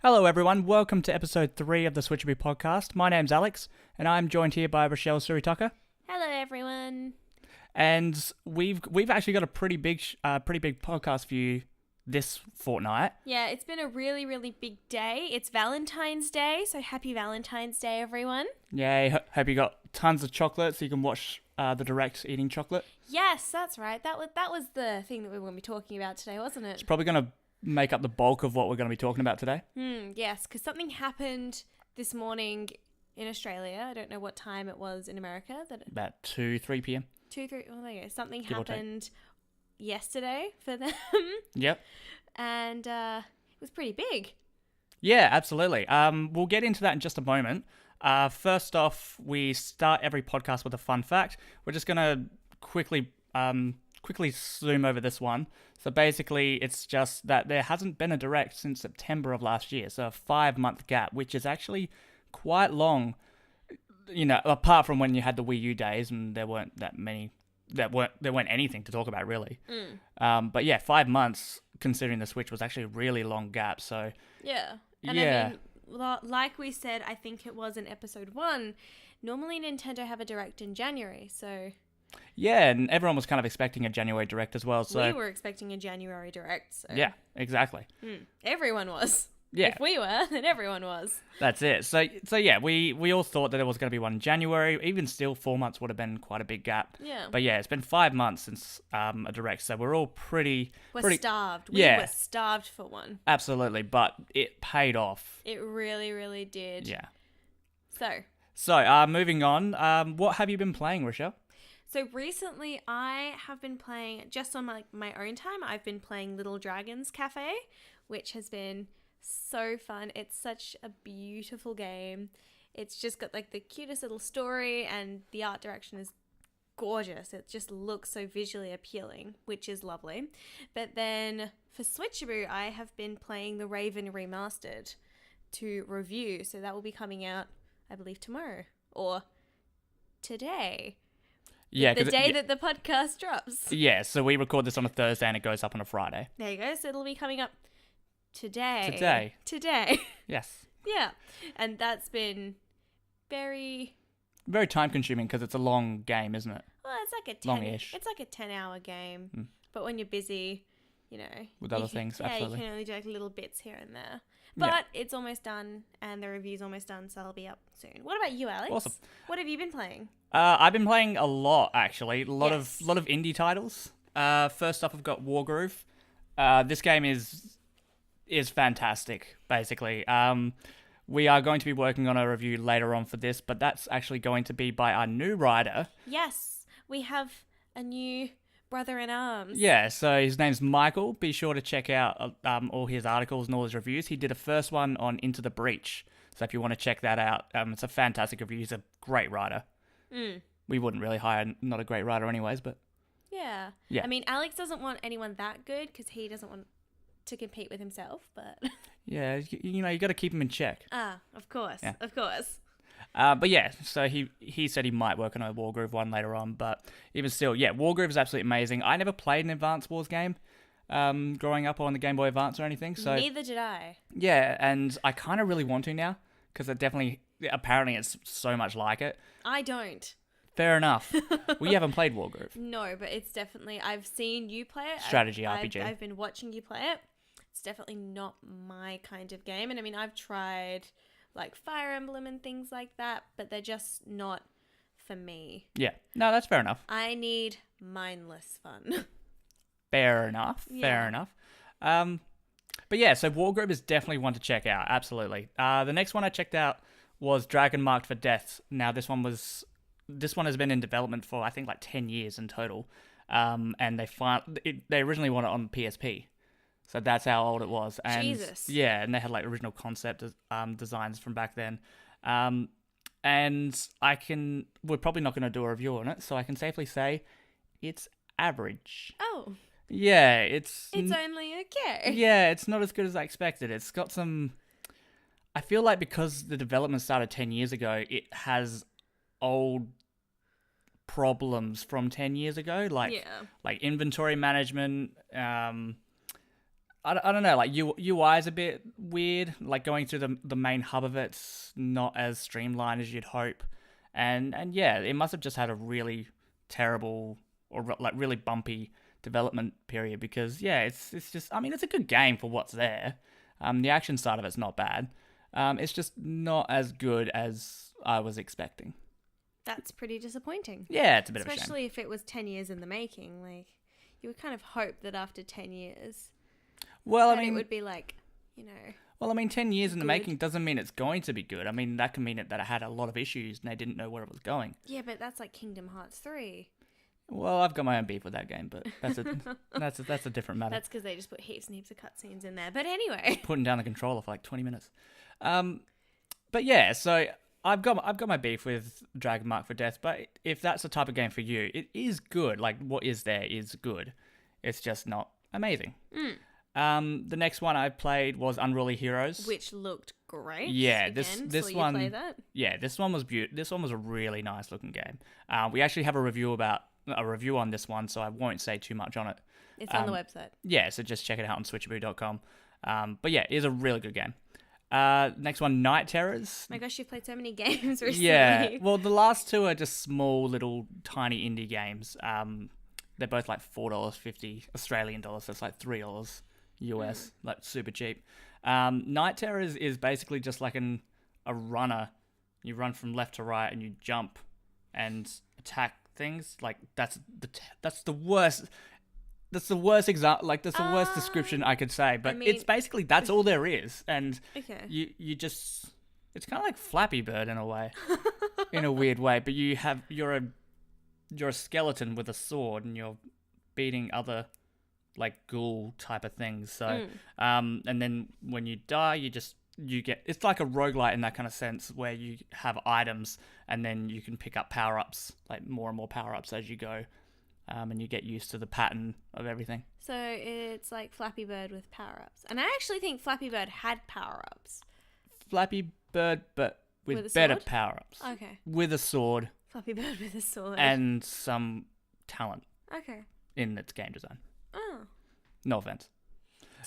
Hello everyone, welcome to episode 3 of the Switchaboo Podcast. My name's Alex, and I'm joined here by Rochelle Suritucker. Hello everyone. And we've actually got a pretty big podcast for you this fortnight. Yeah, it's been a really, really big day. It's Valentine's Day, so happy Valentine's Day, everyone. Yay, hope you got tons of chocolate so you can watch the direct eating chocolate. Yes, that's right. That was the thing that we were going to be talking about today, wasn't it? It's probably going to make up the bulk of what we're going to be talking about today. Yes, because something happened this morning in Australia. I don't know what time it was in America. About 2-3 p.m. 2-3. Oh, there you go. Something Give or take. happened yesterday for them. Yep. And it was pretty big. Yeah, absolutely. We'll get into that in just a moment. First off, we start every podcast with a fun fact. We're just going to quickly zoom over this one. So basically, it's just that there hasn't been a direct since September of last year. So a 5-month gap, which is actually quite long. You know, apart from when you had the Wii U days and there weren't that many, there weren't anything to talk about really. But yeah, 5 months considering the Switch was actually a really long gap. So yeah, and yeah. I mean, like we said, I think it was in episode 1. Normally, Nintendo have a direct in January, so. Yeah, and everyone was kind of expecting a January direct as well. So we were expecting a January direct. So. Yeah, exactly. Everyone was. Yeah. If we were, then everyone was. That's it. So yeah, we all thought that there was going to be one in January. Even still, 4 months would have been quite a big gap. Yeah. But yeah, it's been 5 months since a direct, so we're all pretty starved. Yeah. We were starved for one. Absolutely, but it paid off. It really, really did. Yeah. So, moving on. What have you been playing, Rochelle? So recently I have been playing, just on my own time, I've been playing Little Dragons Cafe, which has been so fun. It's such a beautiful game. It's just got like the cutest little story and the art direction is gorgeous. It just looks so visually appealing, which is lovely. But then for Switchaboo, I have been playing the Raven Remastered to review. So that will be coming out, I believe, tomorrow or today. Yeah, the day that the podcast drops. Yeah, so we record this on a Thursday and it goes up on a Friday. There you go. So it'll be coming up today. Today. Yes. Yeah. And that's been very time consuming because it's a long game, isn't it? well, it's like a Longish. It's like a 10-hour game. But when you're busy, you know, with other things, absolutely. you can only do like little bits here and there. But It's almost done and the review's almost done, so it'll be up soon. What about you, Alex? Awesome. What have you been playing? I've been playing a lot, actually. A lot Yes. of indie titles. First off, I've got Wargroove. This game is fantastic, basically. We are going to be working on a review later on for this, but that's actually going to be by our new writer. Yes, we have a new brother-in-arms. Yeah, so his name's Michael. Be sure to check out all his articles and all his reviews. He did a first one on Into the Breach. So if you want to check that out, it's a fantastic review. He's a great writer. We wouldn't really hire not a great writer anyways, but... Yeah. I mean, Alex doesn't want anyone that good because he doesn't want to compete with himself, but... Yeah, you know, you got to keep him in check. Of course. Yeah. Of course. But yeah, so he said he might work on a Wargroove one later on, but even still, yeah, Wargroove is absolutely amazing. I never played an Advance Wars game growing up on the Game Boy Advance or anything, so... Neither did I. Yeah, and I kind of really want to now, because apparently it's so much like it. I don't. Fair enough. Well, you haven't played Wargroove. No, but it's definitely... I've seen you play it. Strategy RPG. I've been watching you play it. It's definitely not my kind of game. And I mean, I've tried like Fire Emblem and things like that, but they're just not for me. Yeah. No, that's fair enough. I need mindless fun. Fair enough. But yeah, so Wargroove is definitely one to check out. Absolutely. The next one I checked out was Dragon Marked for Death. Now, this one has been in development for, I think, like 10 years in total. And they originally wanted it on PSP. So that's how old it was. And Jesus. Yeah, and they had like original concept designs from back then. And we're probably not going to do a review on it, so I can safely say it's average. Oh. Yeah, it's only okay. Yeah, it's not as good as I expected. It's got some... I feel like because the development started 10 years ago, it has old problems from 10 years ago, like inventory management, I don't know, like UI is a bit weird. Like going through the main hub of it's not as streamlined as you'd hope, and yeah, it must have just had a really terrible or like really bumpy development period because yeah, it's just I mean it's a good game for what's there. The action side of it's not bad. It's just not as good as I was expecting. That's pretty disappointing. Yeah, it's a bit of a shame. Especially if it was 10 years in the making. Like, you would kind of hope that after 10 years, well, I mean, it would be like, you know. Well, I mean, 10 years in the good. making doesn't mean it's going to be good. I mean, that can mean that it had a lot of issues and they didn't know where it was going. Yeah, but that's like Kingdom Hearts 3. Well, I've got my own beef with that game, but that's a different matter. That's because they just put heaps and heaps of cutscenes in there. But anyway, Putting down the controller for like 20 minutes. But yeah, so I've got my beef with Dragon Mark for Death, but if that's the type of game for you, it is good. Like what is there is good. It's just not amazing. The next one I played was Unruly Heroes, which looked great. Yeah, Again, this saw one. You play that? Yeah, this one was beautiful. This one was a really nice looking game. We actually have a review on this one, so I won't say too much on it. It's on the website. Yeah, so just check it out on switchaboo.com. But yeah, it is a really good game. Next one, Night Terrors. My gosh, you've played so many games recently. Yeah, well, the last two are just small, little, tiny indie games. They're both like $4.50 Australian dollars, so it's like $3 US, like super cheap. Night Terrors is basically just like a runner. You run from left to right and you jump and attack things. Like that's the worst. That's the worst example. Like that's the worst description I could say. But it's basically that's all there is, and you just it's kind of like Flappy Bird in a way, in a weird way. But you're a skeleton with a sword and you're beating other like ghoul type of things. So and then when you die, you get it's like a roguelite in that kind of sense where you have items and then you can pick up power-ups, like more and more power-ups as you go. And you get used to the pattern of everything. So it's like Flappy Bird with power-ups. And I actually think Flappy Bird had power-ups. Flappy Bird, but with better power-ups. Okay. With a sword. Flappy Bird with a sword. And some talent. Okay. In its game design. Oh. No offense.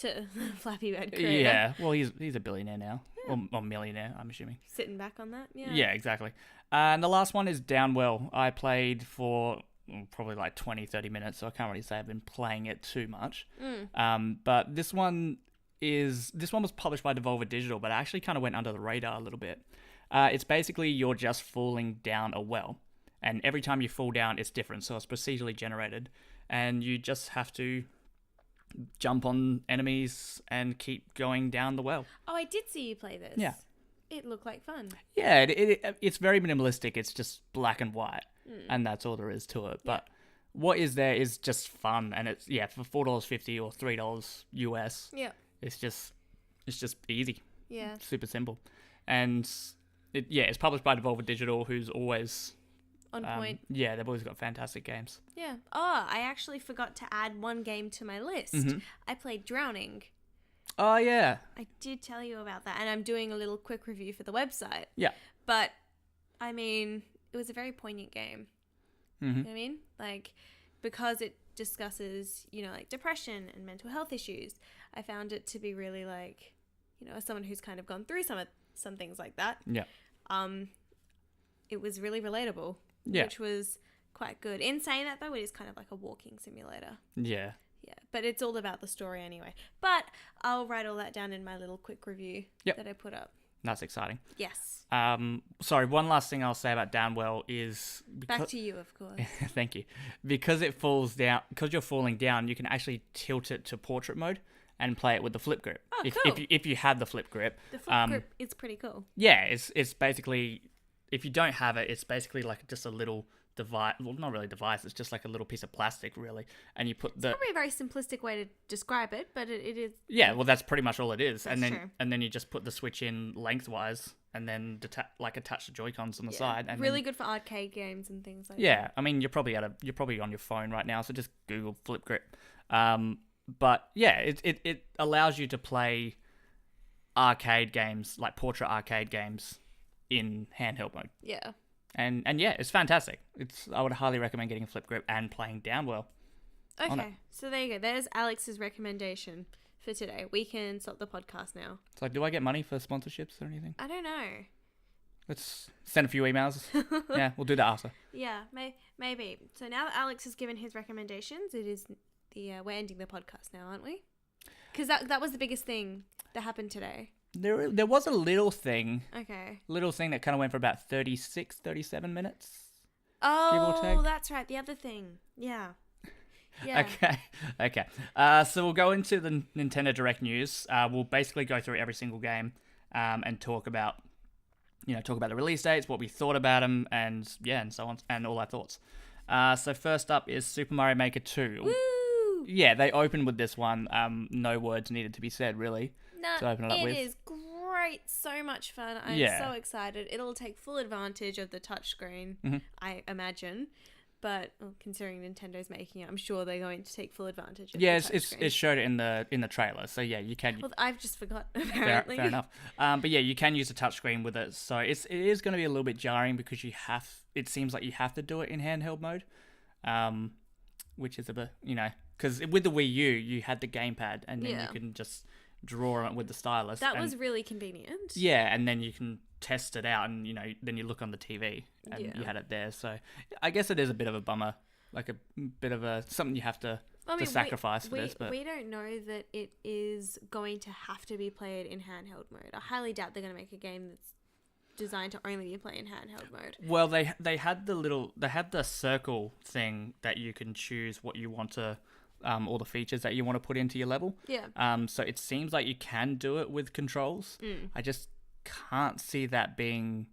To Flappy Bird creator. Yeah, well, he's a billionaire now. Yeah. Or millionaire, I'm assuming. Sitting back on that, yeah. Yeah, exactly. And the last one is Downwell. I played for probably like 20-30 minutes, so I can't really say I've been playing it too much. But this one was published by Devolver Digital, but it actually kind of went under the radar a little bit. It's basically you're just falling down a well, and every time you fall down it's different, so it's procedurally generated, and you just have to jump on enemies and keep going down the well. Oh, I did see you play this. Yeah. It looked like fun. Yeah, it's very minimalistic. It's just black and white, and that's all there is to it. But what is there is just fun, and it's for $4.50 or $3 US. Yeah, it's just easy. Yeah, super simple, and it's published by Devolver Digital, who's always on point. Yeah, they've always got fantastic games. Yeah. Oh, I actually forgot to add one game to my list. I played Drowning. Oh, yeah. I did tell you about that, and I'm doing a little quick review for the website. Yeah. But, I mean, it was a very poignant game. You know what I mean? Like, because it discusses, like depression and mental health issues, I found it to be really like, as someone who's kind of gone through some things like that. Yeah. It was really relatable. Yeah. Which was quite good. In saying that, though, it is kind of like a walking simulator. Yeah. Yeah, but it's all about the story anyway. But I'll write all that down in my little quick review that I put up. That's exciting. Yes. Sorry, one last thing I'll say about Downwell is... Back to you, of course. Thank you. Because it falls down, because you're falling down, you can actually tilt it to portrait mode and play it with the flip grip. Oh, cool. If you have the flip grip. The flip grip is pretty cool. Yeah, it's basically... If you don't have it, it's basically like just a little... device, well, not really a device, it's just like a little piece of plastic, really, and you put the... It's probably a very simplistic way to describe it, but it is... Yeah, well, that's pretty much all it is. That's true. And then you just put the Switch in lengthwise, and then attach the Joy-Cons on the side. And really good for arcade games and things like that. Yeah, I mean, you're probably on your phone right now, so just Google Flip Grip. But yeah, it allows you to play arcade games, like portrait arcade games, in handheld mode. Yeah. And yeah, it's fantastic. I would highly recommend getting a flip grip and playing Downwell. Okay, so there you go. There's Alex's recommendation for today. We can stop the podcast now. It's like, do I get money for sponsorships or anything? I don't know. Let's send a few emails. Yeah, we'll do that after. Yeah, maybe. So now that Alex has given his recommendations, it is we're ending the podcast now, aren't we? Because that was the biggest thing that happened today. There was a little thing. Okay. Little thing that kind of went for about 37 minutes. Give or Oh, take. that's right. The other thing. Yeah. Yeah. Okay. So we'll go into the Nintendo Direct news. We'll basically go through every single game and talk about the release dates, what we thought about them, and so on, and all our thoughts. So first up is Super Mario Maker 2. Woo! Yeah, they opened with this one. No words needed to be said, really. To open it up with. It is great. So much fun. I'm so excited. It'll take full advantage of the touchscreen, I imagine. But considering Nintendo's making it, I'm sure they're going to take full advantage of the touchscreen. It showed it in the trailer. So yeah, you can. Well, I've just forgot, apparently. Fair enough. But yeah, you can use the touchscreen with it. So it is going to be a little bit jarring because it seems like you have to do it in handheld mode, which is a bit, because with the Wii U, you had the gamepad and then you can just draw on it with the stylus. That was really convenient. Yeah, and then you can test it out and, then you look on the TV and you had it there. So I guess it is a bit of a bummer, like a bit of something you have to sacrifice for this. But we don't know that it is going to have to be played in handheld mode. I highly doubt they're going to make a game that's designed to only be played in handheld mode. Well, they had the circle thing that you can choose what you want to all the features that you want to put into your level. Yeah. So it seems like you can do it with controls. I just can't see that being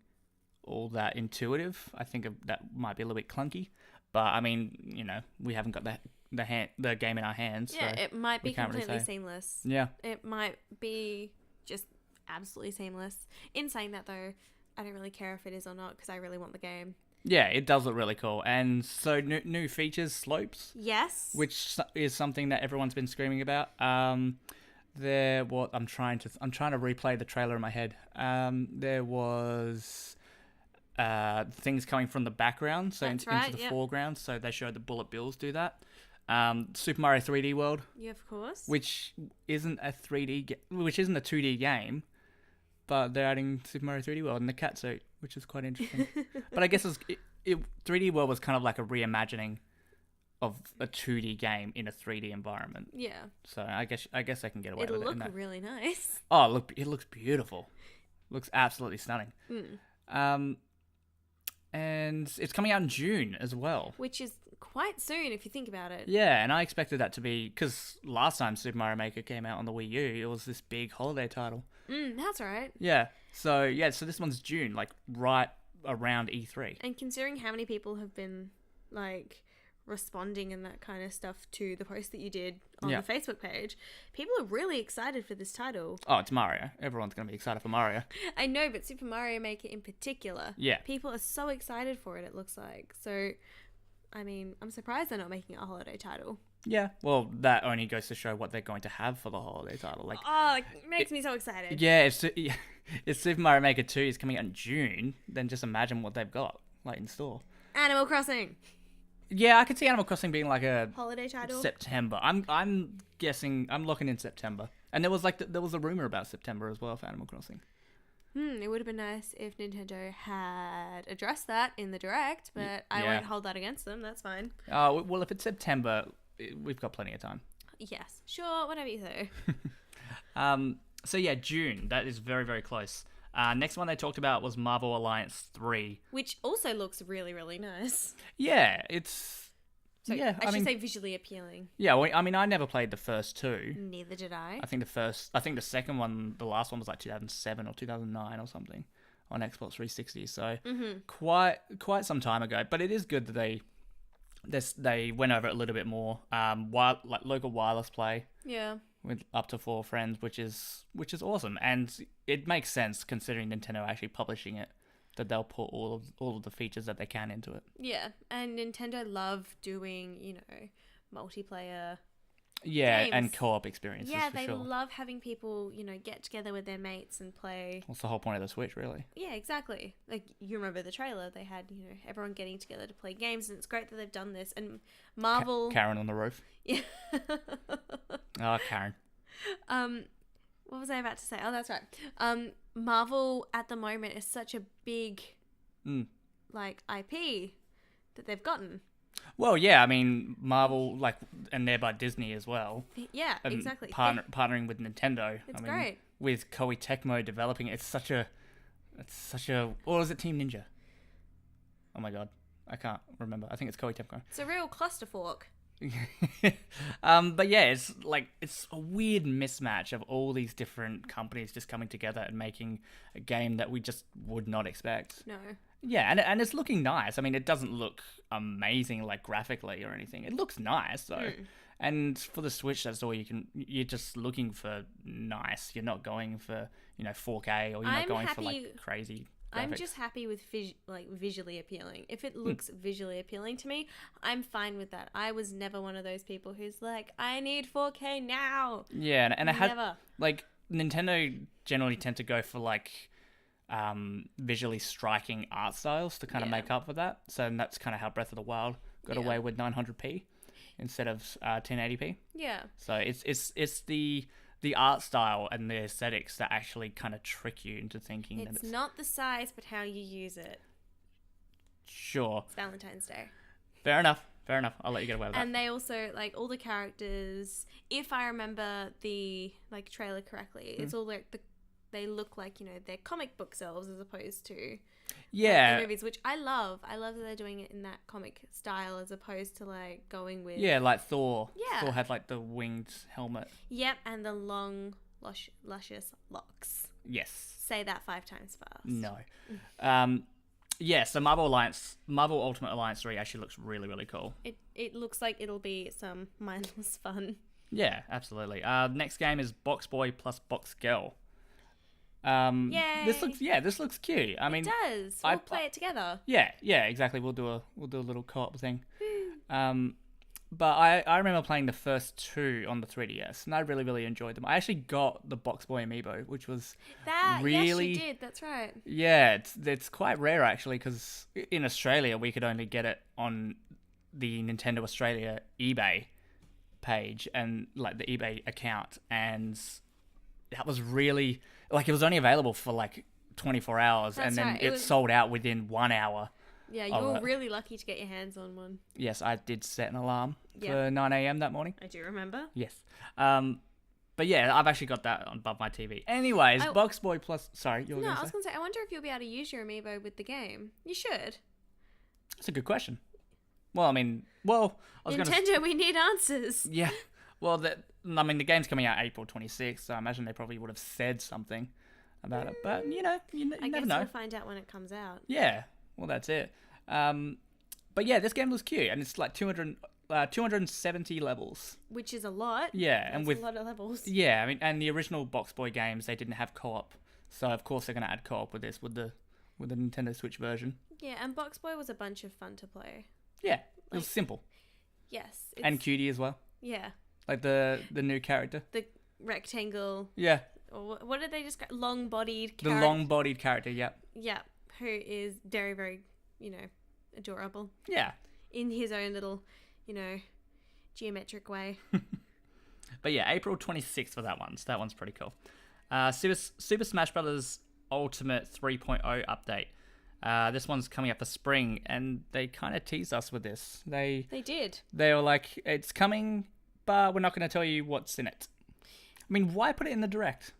all that intuitive. I think that might be a little bit clunky. But I mean, we haven't got the game in our hands. Yeah, so it might be completely really seamless. Yeah. It might be just absolutely seamless. In saying that, though, I don't really care if it is or not because I really want the game. Yeah, it does look really cool. And so new features, slopes. Yes. Which is something that everyone's been screaming about. I'm trying to replay the trailer in my head. There was things coming from the background, so into the foreground. So they showed the bullet bills do that. Super Mario 3D World. Yeah, of course. Which isn't a 2D game. But they're adding Super Mario 3D World in the cat suit, which is quite interesting. But I guess 3D World was kind of like a reimagining of a 2D game in a 3D environment. Yeah. So I guess I can get away with it. It'll look really nice. Oh, look! It looks beautiful. Looks absolutely stunning. And it's coming out in June as well. Which is quite soon if you think about it. Yeah, and I expected that to be... Because last time Super Mario Maker came out on the Wii U, it was this big holiday title. That's right. Yeah. So this one's June, like right around E3. And considering how many people have been, like, responding and that kind of stuff to the post that you did on the Facebook page, people are really excited for this title. Oh, it's Mario. Everyone's going to be excited for Mario. I know, but Super Mario Maker in particular. Yeah. People are so excited for it looks like. So, I mean, I'm surprised they're not making it a holiday title. Yeah, well, that only goes to show what they're going to have for the holiday title. Like, it makes me so excited. Yeah, if Super Mario Maker 2 is coming out in June, then just imagine what they've got, like, in store. Animal Crossing. Yeah, I could see Animal Crossing being like a holiday title. September. I'm guessing. I'm looking in September. And there was a rumor about September as well for Animal Crossing. It would have been nice if Nintendo had addressed that in the Direct, but I won't hold that against them. That's fine. Well, if it's September, we've got plenty of time. Yes, sure, whatever you say. So yeah, June. That is very, very close. Next one they talked about was Marvel Alliance 3. Which also looks really, really nice. Yeah, it's... I should say visually appealing. Yeah, well, I mean, I never played the first two. Neither did I. I think the second one, the last one was like 2007 or 2009 or something on Xbox 360. So quite some time ago. But it is good that they went over it a little bit more. Like local wireless play. Yeah. With up to 4 friends, which is awesome, and it makes sense considering Nintendo actually publishing it, that they'll put all of the features that they can into it. Yeah, and Nintendo love doing multiplayer. Yeah, games. And co-op experiences. Yeah, for they sure. love having people get together with their mates and play. What's the whole point of the Switch, really? Yeah, exactly. Like, you remember the trailer? They had everyone getting together to play games, and it's great that they've done this. And Marvel, Karen on the roof. Yeah. Oh, Karen. What was I about to say? Oh, that's right. Marvel at the moment is such a big, like, IP that they've gotten. Well, yeah, I mean, Marvel, like, and thereby Disney as well. Yeah, exactly. Partnering with Nintendo. It's I mean, great. With Koei Tecmo developing it, it's such a, or is it Team Ninja? Oh my god, I can't remember. I think it's Koei Tecmo. It's a real clusterfork. But yeah, it's a weird mismatch of all these different companies just coming together and making a game that we just would not expect. No. Yeah, and it's looking nice. I mean, it doesn't look amazing like graphically or anything. It looks nice though. And for the Switch, that's all you're just looking for nice. You're not going for 4K, or you're not going for like crazy graphics. I'm just happy with visually appealing. If it looks visually appealing to me, I'm fine with that. I was never one of those people who's like, I need 4K now. Yeah, and it had Never. like Nintendo generally tend to go for like visually striking art styles to kind of make up for that. So that's kind of how Breath of the Wild got away with 900p instead of 1080p. Yeah. So it's the art style and the aesthetics that actually kind of trick you into thinking that it's not the size, but how you use it. Sure. It's Valentine's Day. Fair enough. I'll let you get away with that. And they also, like, all the characters, if I remember the, like, trailer correctly, it's all like they look like, they're comic book selves as opposed to the movies, which I love. I love that they're doing it in that comic style as opposed to, like, going with... Yeah, like Thor. Yeah. Thor had, like, the winged helmet. Yep, and the long, luscious locks. Yes. Say that 5 times fast. No. Yeah, so Marvel Ultimate Alliance 3 actually looks really, really cool. It looks like it'll be some mindless fun. Yeah, absolutely. Next game is Box Boy plus Box Girl. Yay! This looks cute. I mean, it does. We'll play it together. Yeah, exactly. We'll do a little co-op thing. But I remember playing the first 2 on the 3DS, and I really, really enjoyed them. I actually got the Box Boy amiibo, which was really... Yes, you did. That's right. Yeah, it's quite rare, actually, because in Australia, we could only get it on the Nintendo Australia eBay page and, like, the eBay account, and that was really... Like, it was only available for, like, 24 hours, That's and then right. it sold out within 1 hour. Yeah, you were really lucky to get your hands on one. Yes, I did set an alarm for 9 a.m. that morning. I do remember. Yes. But yeah, I've actually got that above my TV. Anyways, Box Boy plus... Sorry, you were going to say? I was going to say, I wonder if you'll be able to use your amiibo with the game. You should. That's a good question. Well, I mean... Well, I was Nintendo, we need answers. Yeah. Well, the game's coming out April 26th, so I imagine they probably would have said something about it. But, you never know. I guess we'll find out when it comes out. Yeah. Well, that's it. But yeah, this game looks cute, and it's like 270 levels. Which is a lot. Yeah. That's and with a lot of levels. Yeah, I mean, and the original Box Boy games, they didn't have co-op. So, of course, they're going to add co-op with this, with the Nintendo Switch version. Yeah, and Box Boy was a bunch of fun to play. Yeah, it was simple. Yes. And cutie as well. Yeah. Like the new character. The rectangle. Yeah. Or what did they describe? Long-bodied character. The long-bodied character, yep. Yeah, who is very, very, adorable. Yeah. In his own little, geometric way. But yeah, April 26th for that one. So that one's pretty cool. Super Smash Bros. Ultimate 3.0 update. This one's coming up for spring, and they kind of teased us with this. They did. They were like, it's coming, but we're not going to tell you what's in it. I mean, why put it in the direct?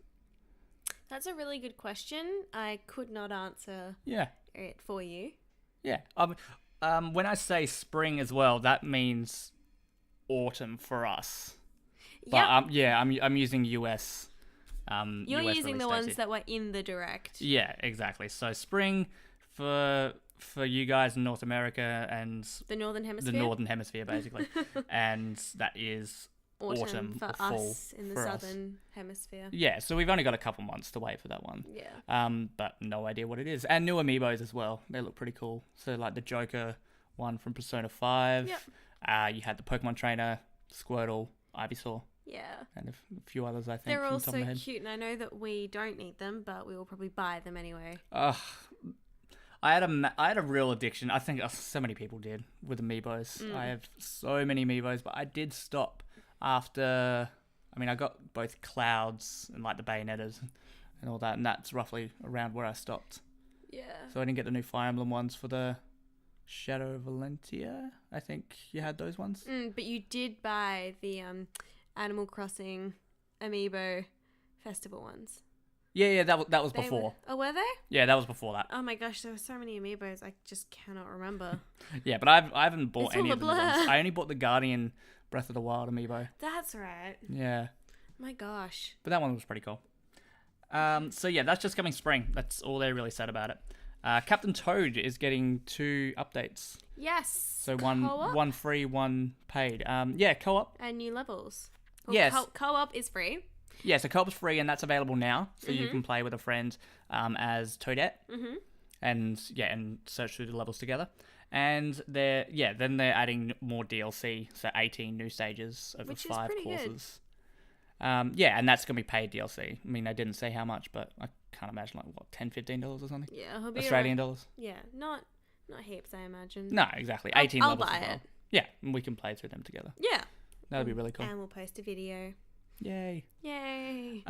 That's a really good question. I could not answer it for you. Yeah. When I say spring as well, that means autumn for us. But I'm using US. You're US using the ones that were in the direct. Yeah, exactly. So spring for you guys in North America and the Northern Hemisphere. The Northern Hemisphere, basically, and that is autumn for fall us in the Southern Hemisphere. Yeah, so we've only got a couple months to wait for that one. Yeah. But no idea what it is. And new amiibos as well. They look pretty cool. So like the Joker one from Persona 5. Yep. You had the Pokemon Trainer, Squirtle, Ivysaur. Yeah. And a few others, I think. They're from all the top of my so head. cute, and I know that we don't need them, but we will probably buy them anyway. I had a real addiction. I think so many people did with amiibos. I have so many amiibos, but I did stop after I mean, I got both Clouds and like the Bayonettas and all that, and that's roughly around where I stopped. Yeah. So I didn't get the new Fire Emblem ones for the Shadow of Valentia. I think you had those ones. But you did buy the Animal Crossing Amiibo Festival ones. Yeah, that was before. Were they? Yeah, that was before that. Oh my gosh, there were so many Amiibos, I just cannot remember. Yeah, but I haven't bought It's any all of a the new ones. blur. I only bought the Guardian Breath of the Wild Amiibo. That's right. Yeah. My gosh. But that one was pretty cool. So yeah, that's just coming spring. That's all they really said about it. Captain Toad is getting 2 updates. Yes. So Co-op? one free, one paid. Yeah, co-op. And new levels. Well, Yes. Co-op is free. Yeah, so co-op's free and that's available now. So you can play with a friend as Toadette. Mm-hmm. And search through the levels together. And then they're adding more DLC. So 18 new stages over Which is 5 pretty courses. And that's going to be paid DLC. I mean, they didn't say how much, but I can't imagine like what, $10, $15 or something? Yeah, it'll be Australian dollars? Yeah, not heaps, I imagine. No, exactly. I'll 18 buy levels as well. it. Yeah, and we can play through them together. Yeah. That'd be really cool. And we'll post a video. Yay. Yay.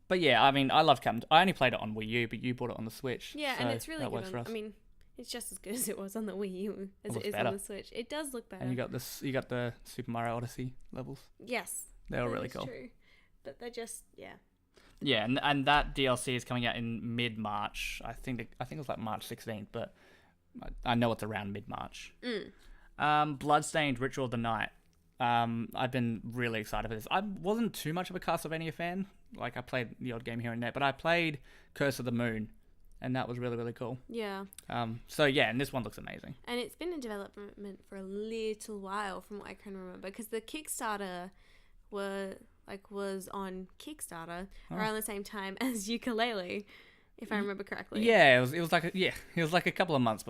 But yeah, I mean, I love Captain. I only played it on Wii U, but you bought it on the Switch. Yeah, so and it's really that good. works for us. I mean, it's just as good as it was on the Wii U as it is better. on the Switch. It does look better. And you got the Super Mario Odyssey levels. Yes. They were that really is cool. True. But they're just Yeah, and that DLC is coming out in mid-March. I think it was like March 16th, but I know it's around mid-March. Bloodstained Ritual of the Night. I've been really excited for this. I wasn't too much of a Castlevania fan. Like, I played the odd game here and there, but I played Curse of the Moon, and that was really, really cool. Yeah. So yeah, and this one looks amazing. And it's been in development for a little while, from what I can remember, because the Kickstarter was on Kickstarter around the same time as Ukulele, if I remember correctly. Yeah, it was like a couple of months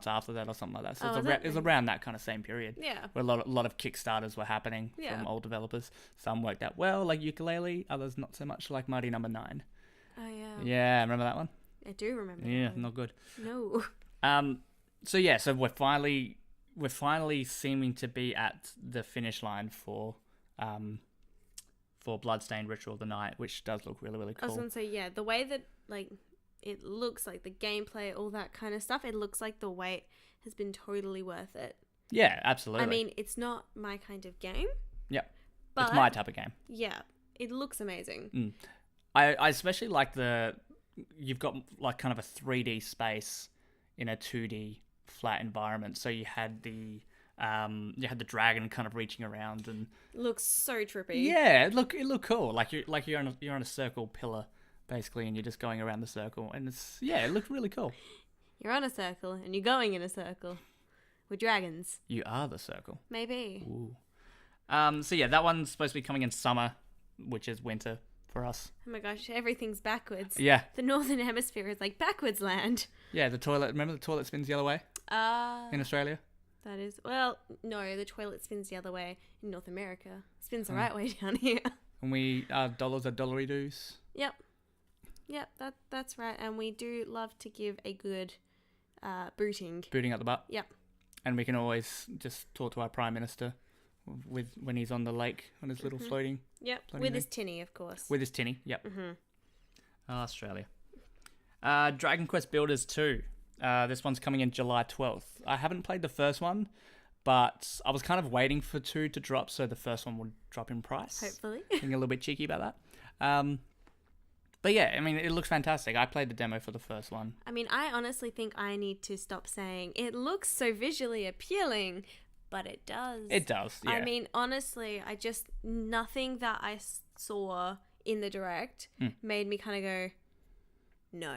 after that or something like that. So it was around that kind of same period. Yeah. Where a lot of Kickstarters were happening from old developers. Some worked out well, like Ukulele. Others not so much, like Mighty Number 9. Oh yeah. Yeah, remember that one? I do remember. Yeah, that one. not good. No. So we're finally seeming to be at the finish line for Bloodstained Ritual of the Night, which does look really, really cool. I was gonna say, the way that it looks, like the gameplay, all that kind of stuff, it looks like the wait has been totally worth it. Yeah, absolutely. I mean, it's not my kind of game. Yep. But It's my type of game. Yeah, it looks amazing. I especially like you've got like kind of a 3D space in a 2D flat environment. So you had the dragon kind of reaching around and Looks so trippy. yeah, it looked cool. Like you're on a circle pillar basically, and you're just going around the circle, and it looked really cool. You're on a circle and you're going in a circle with dragons. You are the circle. Maybe. Ooh. So yeah, that one's supposed to be coming in summer, which is winter for us. Oh my gosh, everything's backwards. Yeah. The Northern Hemisphere is like backwards land. Yeah, remember the toilet spins the other way in Australia? That is, well, no, the toilet spins the other way in North America. Spins the right way down here. And dollars are dollary-doos. Yep, that's right. And we do love to give a good booting. Booting up the butt. Yep. And we can always just talk to our Prime Minister when he's on the lake on his little floating. Yep, floating with thing. his tinny, of course. With his tinny, yep. Australia. Dragon Quest Builders 2. This one's coming in July 12th. I haven't played the first one, but I was kind of waiting for 2 to drop so the first one would drop in price. Hopefully. Being a little bit cheeky about that. But yeah, I mean, it looks fantastic. I played the demo for the first one. I mean, I honestly think I need to stop saying it looks so visually appealing, but it does. It does, yeah. I mean, honestly, nothing that I saw in the direct made me kind of go, no.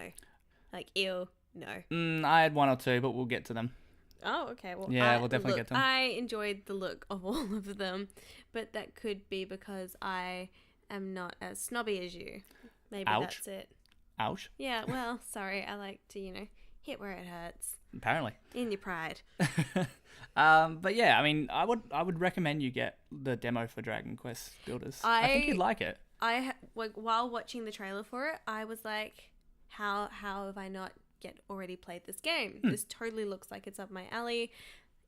Like, ew, no. I had 1 or 2, but we'll get to them. Oh, okay. Well, yeah, we'll definitely get to them. I enjoyed the look of all of them, but that could be because I am not as snobby as you. Maybe Ouch. that's it. Ouch. Yeah, well, sorry. I like to, hit where it hurts. Apparently. In your pride. But yeah, I mean, I would recommend you get the demo for Dragon Quest Builders. I think you'd like it. While watching the trailer for it, I was like, how have I not already played this game? This totally looks like it's up my alley.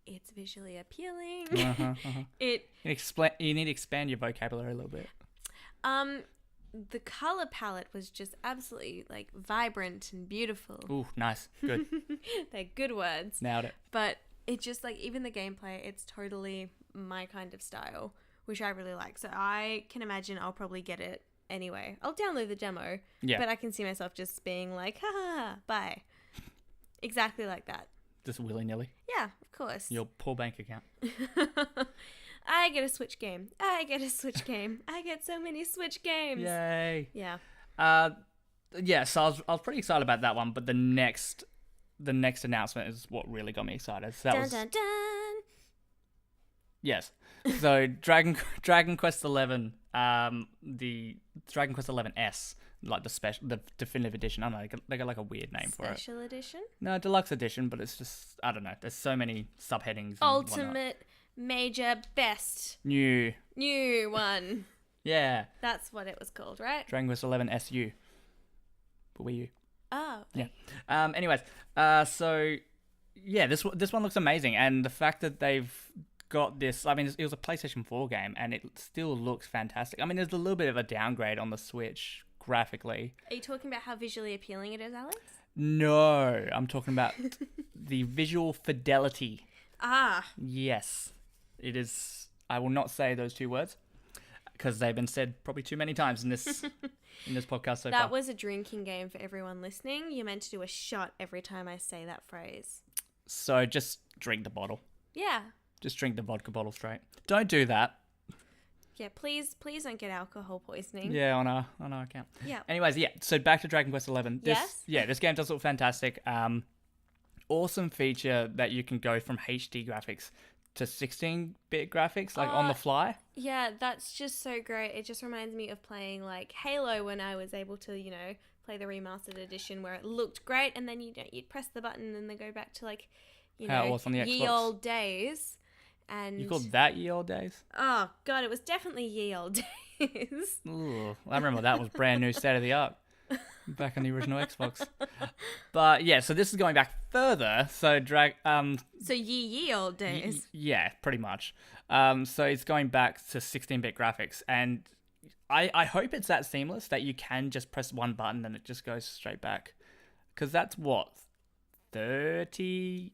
It's visually appealing. You need to expand your vocabulary a little bit. The color palette was just absolutely like vibrant and beautiful. Ooh, nice. Good. They're good words. Nailed it. But it just like even the gameplay, it's totally my kind of style, which I really like. So I can imagine I'll probably get it anyway. I'll download the demo, but I can see myself just being like, ha ha, ha, bye. Exactly like that. Just willy-nilly. Yeah, of course. Your poor bank account. I get a Switch game. I get a Switch game. I get so many Switch games. Yay. Yeah. Yeah, so I was pretty excited about that one, but the next announcement is what really got me excited. So that was dun, dun. Yes. So Dragon Quest XI, the Dragon Quest XI S, like the definitive edition. I don't know, they got like a weird name for it. Special edition? No, deluxe edition, but it's just, I don't know. There's so many subheadings. Ultimate, major, best. New one. Yeah. That's what it was called, right? Dragon Quest XI SU. For Wii U. Oh. Okay. Yeah. Anyways, so yeah, this one looks amazing, and the fact that they've got this, I mean, it was a PlayStation 4 game, and it still looks fantastic. I mean, there's a little bit of a downgrade on the Switch graphically. Are you talking about how visually appealing it is, Alex? No, I'm talking about the visual fidelity. Ah. Yes, it is. I will not say those two words because they've been said probably too many times in this podcast so far. That was a drinking game for everyone listening. You're meant to do a shot every time I say that phrase. So just drink the bottle. Yeah. Just drink the vodka bottle straight. Don't do that. Yeah, please don't get alcohol poisoning. Yeah, on our account. Yeah. Anyways, yeah. So back to Dragon Quest XI. Yes. Yeah, this game does look fantastic. Awesome feature that you can go from HD graphics to 16-bit graphics, like on the fly. Yeah, that's just so great. It just reminds me of playing like Halo when I was able to, play the remastered edition where it looked great, and then you'd press the button and then go back to like, how it was on the Xbox. ye old days. And you called that ye old days? Oh god, it was definitely ye old days. Ooh, I remember that was brand new, state of the art, back on the original Xbox. But yeah, so this is going back further. So So ye old days. Yeah, pretty much. So it's going back to 16-bit graphics, and I hope it's that seamless that you can just press one button and it just goes straight back, because that's what 30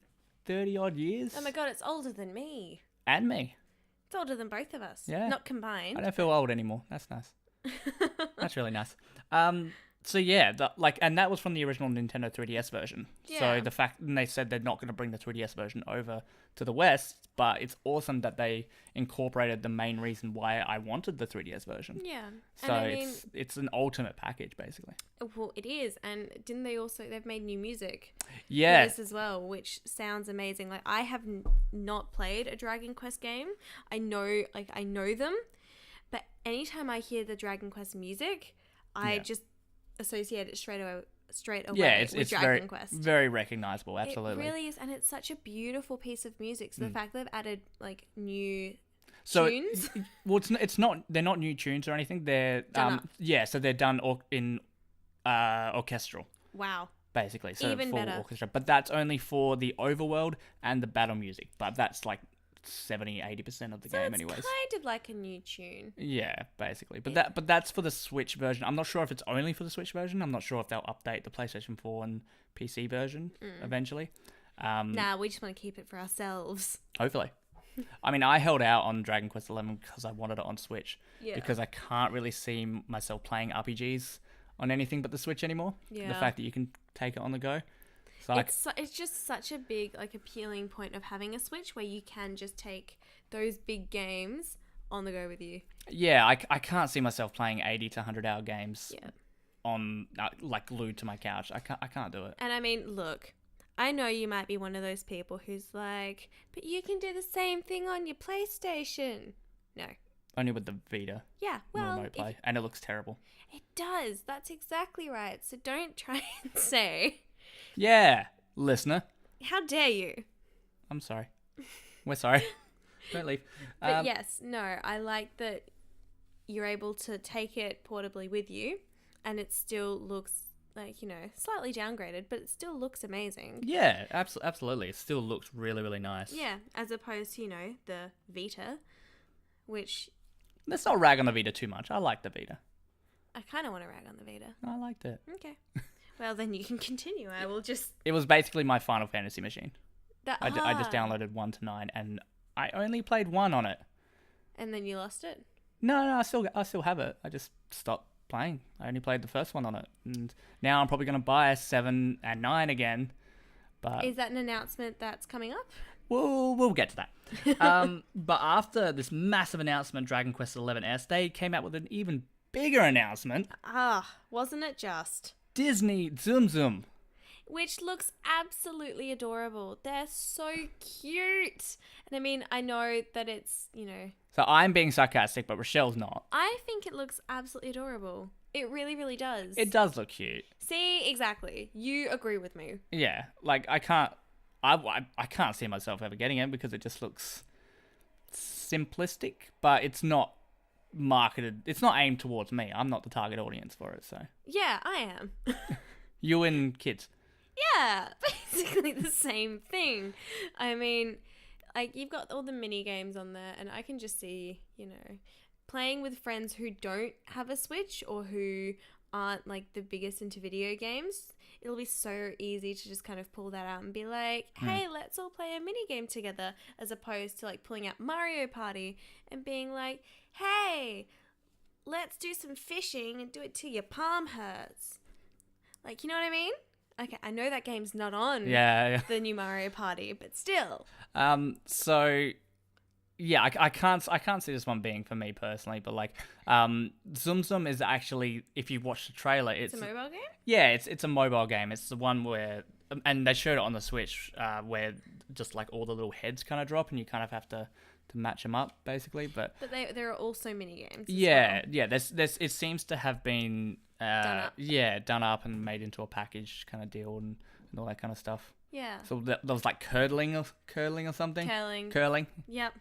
odd years. Oh my god, it's older than me. And me. It's older than both of us. Yeah. Not combined. I don't feel old anymore. That's nice. That's really nice. So yeah, and that was from the original Nintendo 3DS version. Yeah. So the fact, and they said they're not going to bring the 3DS version over to the West, but it's awesome that they incorporated the main reason why I wanted the 3DS version. Yeah. So it's an ultimate package basically. Well, it is, and didn't they've made new music? Yeah. For this as well, which sounds amazing. Like I have not played a Dragon Quest game. I know them, but anytime I hear the Dragon Quest music, I just associate it straight away Yeah, with it's Dragon very, Quest. Very recognizable, absolutely. It really is, and it's such a beautiful piece of music. So the fact they've added like new tunes. Well, it's not. They're not new tunes or anything. They're so they're done in orchestral. Wow. Basically, so even full better. orchestra. But that's only for the overworld and the battle music. But that's like 70-80% of the game, anyways. Kind of like a new tune. Yeah, basically. But that's for the Switch version. I'm not sure if it's only for the Switch version. I'm not sure if they'll update the PlayStation 4 and PC version eventually. Nah, we just want to keep it for ourselves. Hopefully. I mean, I held out on Dragon Quest XI because I wanted it on Switch. Yeah. Because I can't really see myself playing RPGs on anything but the Switch anymore. Yeah. The fact that you can take it on the go. So it's just such a big, like, appealing point of having a Switch where you can just take those big games on the go with you. Yeah, I can't see myself playing 80 to 100-hour games Yeah. on like glued to my couch. I can't do it. And I mean, look, I know you might be one of those people who's like, but you can do the same thing on your PlayStation. No. Only with the Vita. Yeah, well, remote play, and it looks terrible. It does. That's exactly right. So don't try and say. Yeah, listener. How dare you? I'm sorry. We're sorry. Don't leave. But yes, no, I like that you're able to take it portably with you, and it still looks like, slightly downgraded, but it still looks amazing. Yeah, absolutely. It still looks really, really nice. Yeah, as opposed to, the Vita, which Let's not rag on the Vita too much. I like the Vita. I kind of want to rag on the Vita. I liked it. Okay. Well, then you can continue. I will just... It was basically my Final Fantasy machine. I just Ah. downloaded 1 to 9, and I only played 1 on it. And then you lost it? No, I still have it. I just stopped playing. I only played the first one on it, and now I'm probably going to buy 7 and 9 again. But Is that an announcement that's coming up? we'll get to that. But after this massive announcement, Dragon Quest XI-S, they came out with an even bigger announcement. Wasn't it just? Disney Zoom Zoom. Which looks absolutely adorable. They're so cute. And I mean, I know that it's, So I'm being sarcastic, but Rochelle's not. I think it looks absolutely adorable. It really, really does. It does look cute. See, exactly. You agree with me. Yeah, like I can't see myself ever getting it because it just looks simplistic, but it's not marketed. It's not aimed towards me. I'm not the target audience for it, so. Yeah, I am. You and kids. Yeah, basically the same thing. I mean, like, you've got all the mini games on there, and I can just see, playing with friends who don't have a Switch or who aren't, like, the biggest into video games. It'll be so easy to just kind of pull that out and be like, hey, let's all play a mini game together, as opposed to, like, pulling out Mario Party and being like, hey, let's do some fishing and do it till your palm hurts. Like, you know what I mean? Okay, I know that game's not on the new Mario Party, but still. So, yeah, I can't see this one being for me personally, but like, Zoom Zoom is actually, if you watch the trailer, it's a mobile game? Yeah, it's a mobile game. It's the one where, and they showed it on the Switch, where just like all the little heads kind of drop, and you kind of have to match them up, basically. But there are also mini games. Yeah. There's it seems to have been done up and made into a package kind of deal and all that kind of stuff. Yeah. So there was like curling or something. Curling. Yep.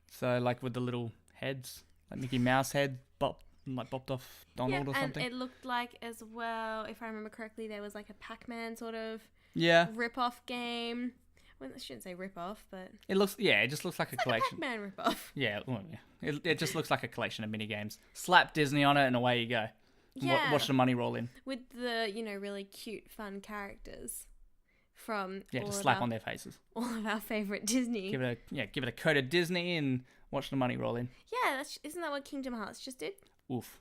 So like with the little heads, like Mickey Mouse head, bopped off Donald or something. And it looked like as well, if I remember correctly, there was like a Pac-Man sort of rip-off game. Well, I shouldn't say rip-off, but it just looks like a collection. Pac-Man rip-off. Yeah, it just looks like a collection of mini games. Slap Disney on it, and away you go. Yeah. Watch the money roll in. With the really cute, fun characters from just slap on their faces. All of our favorite Disney. Give it a coat of Disney and watch the money roll in. Yeah, isn't that what Kingdom Hearts just did? Oof.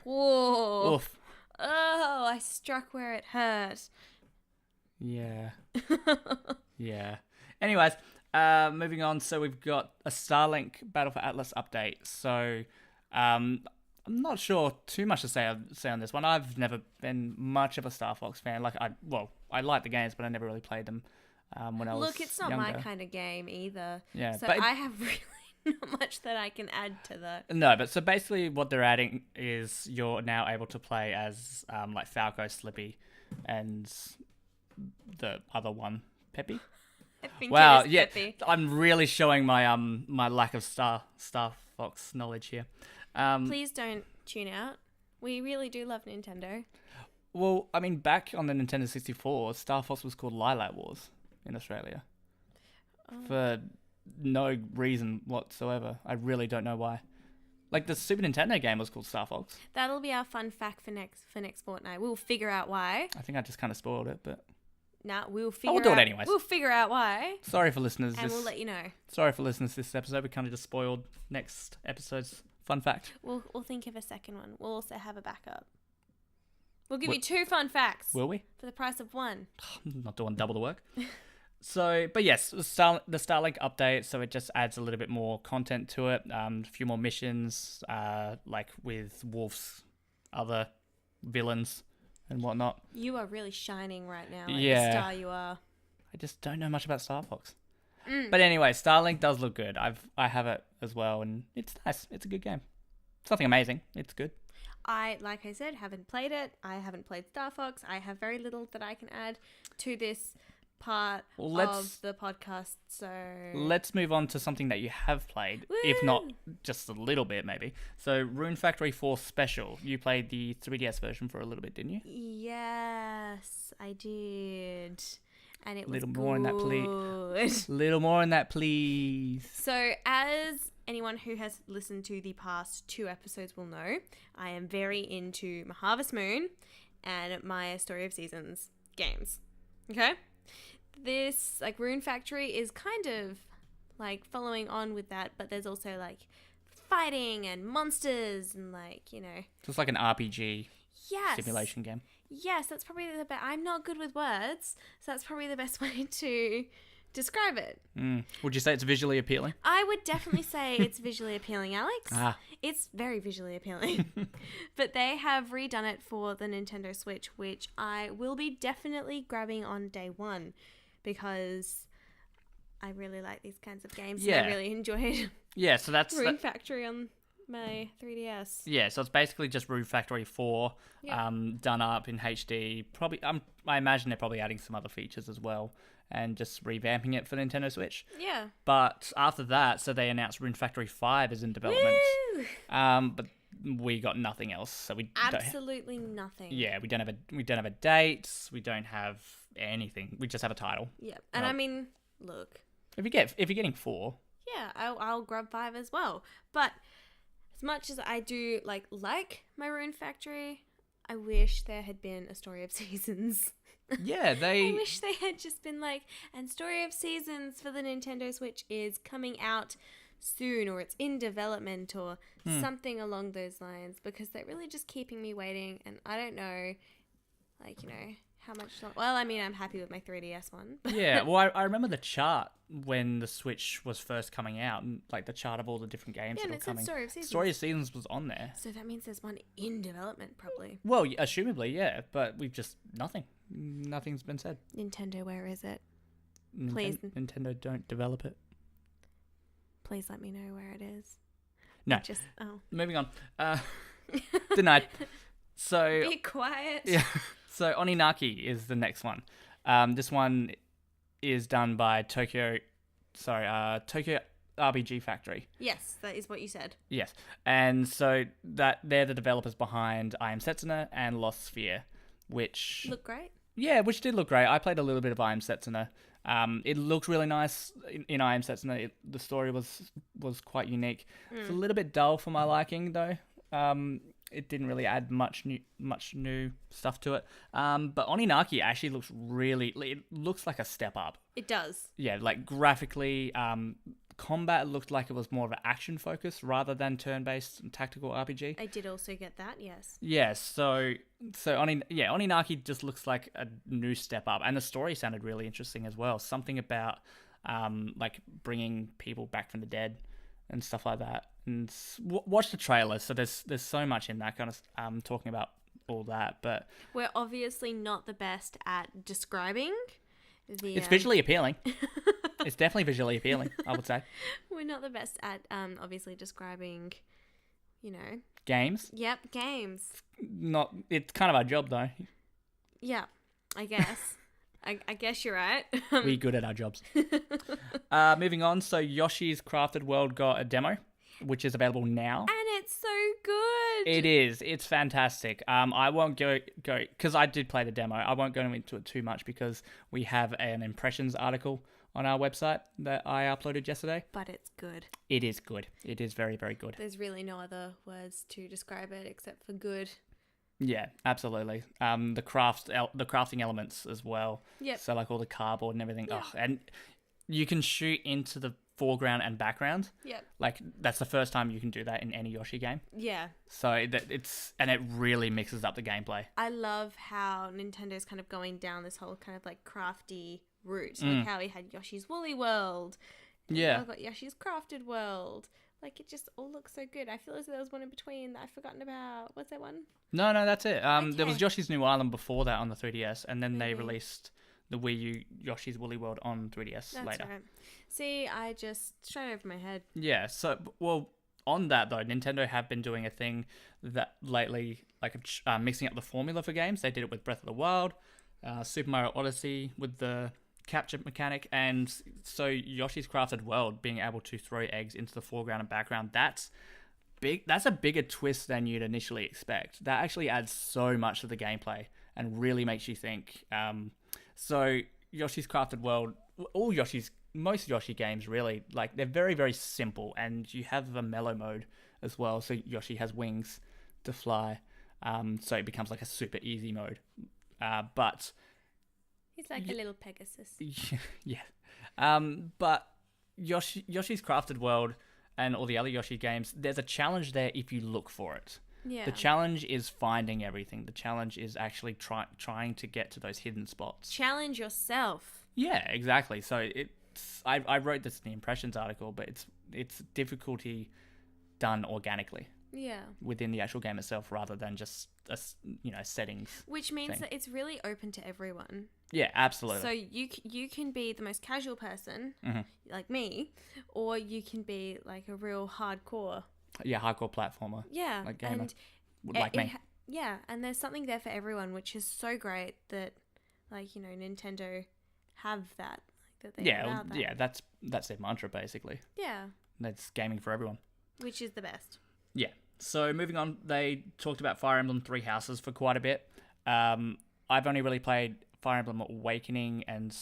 Whoa. Oof. Oh, I struck where it hurt. Yeah. Yeah. Anyways, moving on. So we've got a Starlink Battle for Atlas update. So, I'm not sure too much to say on this one. I've never been much of a Star Fox fan. Like I like the games, but I never really played them when I was Look, it's not younger. my kind of game either. Yeah, so but I have really not much that I can add to that. No, but so basically what they're adding is you're now able to play as like Falco, Slippy, and the other one, Peppy. Wow, yeah, Peppy. I'm really showing my my lack of Star Fox knowledge here. Please don't tune out. We really do love Nintendo. Well, I mean, back on the Nintendo 64, Star Fox was called Lilac Wars in Australia. For no reason whatsoever. I really don't know why. Like, the Super Nintendo game was called Star Fox. That'll be our fun fact for next fortnight. We'll figure out why. I think I just kind of spoiled it, but... Nah, we'll figure out... we'll do it anyways. We'll figure out why. Sorry for listeners. And we'll let you know. Sorry for listeners to this episode. We kind of just spoiled next episode's fun fact. We'll think of a second one. We'll also have a backup. We'll give you 2 fun facts. Will we? For the price of 1. I'm not doing double the work. So, but yes, the Starlink update, so it just adds a little bit more content to it. A few more missions, like with Wolf's other villains and whatnot. You are really shining right now. Like Yeah. the star you are. I just don't know much about Star Fox. But anyway, Starlink does look good. I have it as well, and it's nice. It's a good game. It's nothing amazing. It's good. Like I said, haven't played it. I haven't played Star Fox. I have very little that I can add to this part of the podcast. So let's move on to something that you have played, if not just a little bit, maybe. So Rune Factory 4 Special. You played the 3DS version for a little bit, didn't you? Yes, I did. And it was Little more on that, please. good. Little more on that, please. So as anyone who has listened to the past 2 episodes will know, I am very into my Harvest Moon and my Story of Seasons games. Okay? This, like, Rune Factory is kind of, like, following on with that, but there's also, like, fighting and monsters and, like, you know. So it's like an RPG Yes. simulation game. Yes, that's probably the best. I'm not good with words, so that's probably the best way to describe it. Would you say it's visually appealing? I would definitely say it's visually appealing, Alex. It's very visually appealing. But they have redone it for the Nintendo Switch, which I will be definitely grabbing on day one because I really like these kinds of games. Yeah. And I really enjoyed So that's... Rune Factory on my 3DS. Yeah, so it's basically just Rune Factory 4 done up in HD. Probably, I imagine they're probably adding some other features as well and just revamping it for Nintendo Switch. Yeah. But after that, so they announced Rune Factory 5 is in development. Woo! But we got nothing else. So we Absolutely nothing. we don't have a date. We don't have anything. We just have a title. Yeah. And I mean, look. If you're getting 4, yeah, I'll grab 5 as well. But as much as I do like my Rune Factory, I wish there had been a Story of Seasons. Yeah, I wish they had just been like, and Story of Seasons for the Nintendo Switch is coming out soon, or it's in development, or something along those lines, because they're really just keeping me waiting, and I don't know, like, you know, how much long. Well, I mean, I'm happy with my 3DS one. Yeah, well, I remember the chart when the Switch was first coming out, and like the chart of all the different games that were coming. Story of Seasons. Story of Seasons was on there. So that means there's one in development, probably. Well, assumably, yeah, but we've just nothing's been said. Nintendo, where is it? Please. Nintendo, don't develop it. Please let me know where it is. No. Moving on. Denied. So be quiet. Yeah. So Oninaki is the next one. This one is done by Tokyo RPG Factory. Yes, that is what you said. Yes. And so that they're the developers behind I Am Setsuna and Lost Sphere, which look great. Yeah, which did look great. I played a little bit of I Am Setsuna. It looked really nice in I Am Setsuna. The story was quite unique. It's a little bit dull for my liking, though. It didn't really add much new stuff to it. But Oninaki actually looks it looks like a step up. It does. Yeah, like graphically, combat looked like it was more of an action focus rather than turn-based tactical RPG. I did also get that, yes. Yeah, so Oninaki just looks like a new step up, and the story sounded really interesting as well. Something about like bringing people back from the dead and stuff like that. And watch the trailer. So there's so much in that kind of talking about all that, but we're obviously not the best at describing. It's visually appealing. It's definitely visually appealing, I would say. We're not the best at obviously describing, you know. Games? Yep, games. It's kind of our job, though. Yeah, I guess. I guess you're right. We're good at our jobs. Moving on, so Yoshi's Crafted World got a demo, which is available now. And it's so good. It is. It's fantastic. I won't go because I did play the demo. I won't go into it too much because we have an impressions article on our website that I uploaded yesterday. But it's good. It is good. It is very, very good. There's really no other words to describe it except for good. Yeah, absolutely. The crafting elements as well. Yeah. So like all the cardboard and everything. Yep. Oh, and you can shoot into the foreground and background. Yeah. Like that's the first time you can do that in any Yoshi game. Yeah. So it really mixes up the gameplay. I love how Nintendo's kind of going down this whole kind of like crafty route. Like how we had Yoshi's Woolly World. And now we've got Yoshi's Crafted World. Like, it just all looks so good. I feel as though there was one in between that I've forgotten about. What's that one? No, that's it. Okay. There was Yoshi's New Island before that on the 3DS, and then they released the Wii U Yoshi's Woolly World on 3DS later. That's right. See, I just straight over my head. Yeah, so, well, on that, though, Nintendo have been doing a thing that lately, like mixing up the formula for games. They did it with Breath of the Wild, Super Mario Odyssey with the capture mechanic, and so Yoshi's Crafted World being able to throw eggs into the foreground and background, that's a bigger twist than you'd initially expect. That actually adds so much to the gameplay and really makes you think. So Yoshi's Crafted World, all Yoshi's most Yoshi games really, like they're very, very simple, and you have a mellow mode as well. So Yoshi has wings to fly, so it becomes like a super easy mode. But He's like a little Pegasus. yeah, but Yoshi's Crafted World and all the other Yoshi games, there's a challenge there if you look for it. Yeah. The challenge is finding everything. The challenge is actually trying to get to those hidden spots. Challenge yourself. Yeah, exactly. So I wrote this in the impressions article, but it's difficulty done organically. Yeah. Within the actual game itself, rather than just settings. Which means thing. that it's really open to everyone. Yeah, absolutely. So you can be the most casual person, Mm-hmm. like me, or you can be like a real hardcore. Yeah, hardcore platformer. Yeah, Like gamer. and Like me. yeah, and there's something there for everyone, which is so great that, like, you know, Nintendo have that. Like, that they allow that. Yeah. That's their mantra basically. Yeah, That's gaming for everyone. which is the best. Yeah. So moving on, they talked about Fire Emblem Three Houses for quite a bit. I've only really played Fire Emblem Awakening and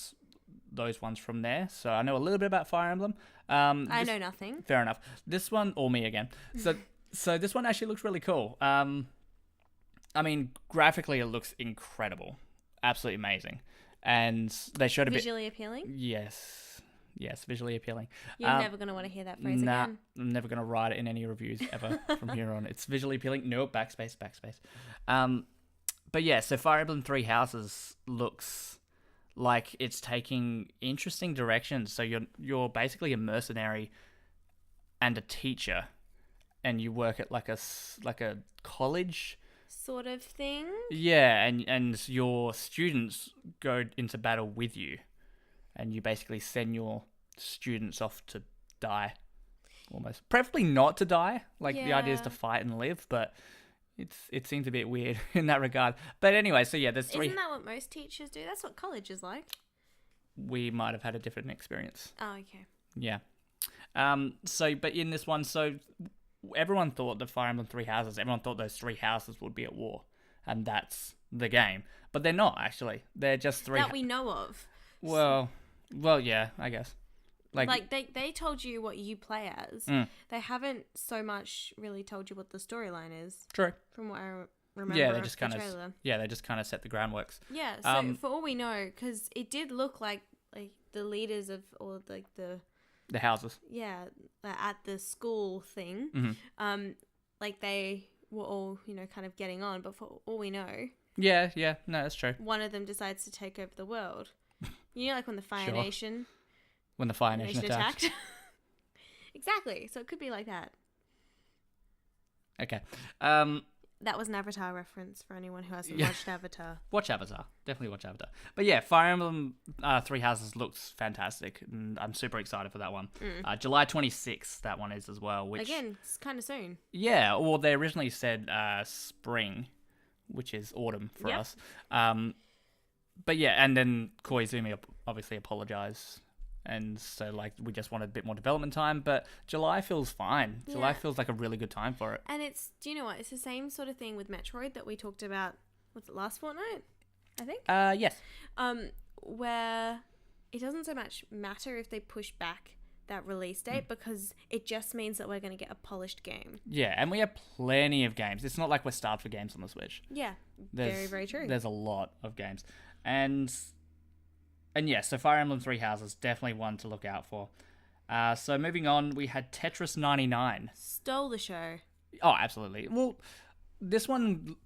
those ones from there, so I know a little bit about Fire Emblem. I know nothing. Fair enough. This one, or me again. So this one actually looks really cool. I mean, graphically it looks incredible, absolutely amazing, and they showed a Visually appealing? Yes, visually appealing. You're never going to want to hear that phrase again. I'm never going to write it in any reviews ever from here on. It's visually appealing. No, backspace. But yeah, so Fire Emblem Three Houses looks like it's taking interesting directions. So you're basically a mercenary and a teacher, and you work at like a college Sort of thing. Yeah, and your students go into battle with you, and you basically send your students off to die, almost. Preferably not to die. Like, the idea is to fight and live, but it seems a bit weird in that regard. But anyway, so yeah, there's three. Isn't that what most teachers do? That's what college is like. We might have had a different experience. Oh, okay. Yeah. But in this one, so everyone thought the Fire Emblem Three Houses, everyone thought those three houses would be at war, and that's the game. But they're not, actually. They're just three. That we know of. Well, yeah, I guess. Like they told you what you play as. They haven't so much really told you what the storyline is. True. From what I remember. Yeah, they just kind of set the groundworks. Yeah. So for all we know, because it did look like the leaders of all like the houses. Yeah, at the school thing. Mm-hmm. Like they were all kind of getting on, but for all we know. Yeah. No, that's true. One of them decides to take over the world. Like when the Fire Nation. When the Fire Nation attacked. Exactly. So it could be like that. Okay. That was an Avatar reference for anyone who hasn't watched Avatar. Watch Avatar. Definitely watch Avatar. But yeah, Fire Emblem Three Houses looks fantastic, and I'm super excited for that one. July 26th, that one is as well. Which, again, it's kind of soon. Yeah, well, they originally said spring, which is autumn for us. But yeah, and then Koizumi obviously apologized. And so, we just wanted a bit more development time, but July feels fine. Yeah. July feels like a really good time for it. And do you know what? It's the same sort of thing with Metroid that we talked about, last fortnight, I think? Yes. Where it doesn't so much matter if they push back that release date because it just means that we're going to get a polished game. Yeah, and we have plenty of games. It's not like we're starved for games on the Switch. Yeah, very, very true. There's a lot of games. And yeah, so Fire Emblem Three Houses, definitely one to look out for. So moving on, we had Tetris 99. Stole the show. Oh, absolutely. Well, this one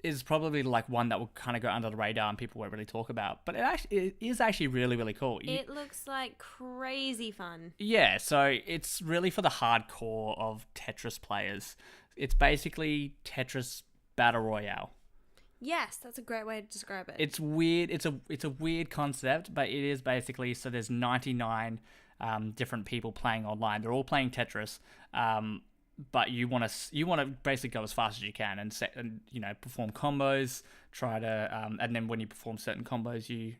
is probably one that will kind of go under the radar and people won't really talk about. But it is actually really, really cool. It looks like crazy fun. Yeah, so it's really for the hardcore of Tetris players. It's basically Tetris Battle Royale. Yes, that's a great way to describe it. It's weird. It's a weird concept, but it is basically, so there's 99 different people playing online. They're all playing Tetris, but you want to basically go as fast as you can and perform combos. Try to and then when you perform certain combos, you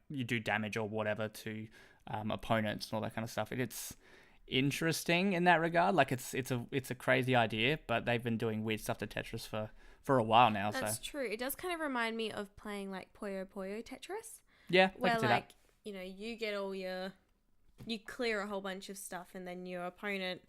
you do damage or whatever to opponents and all that kind of stuff. It's interesting in that regard. It's a crazy idea, but they've been doing weird stuff to Tetris for a while now. That's true. It does kind of remind me of playing Puyo Puyo Tetris. Yeah, where you know, you clear a whole bunch of stuff, and then your opponent,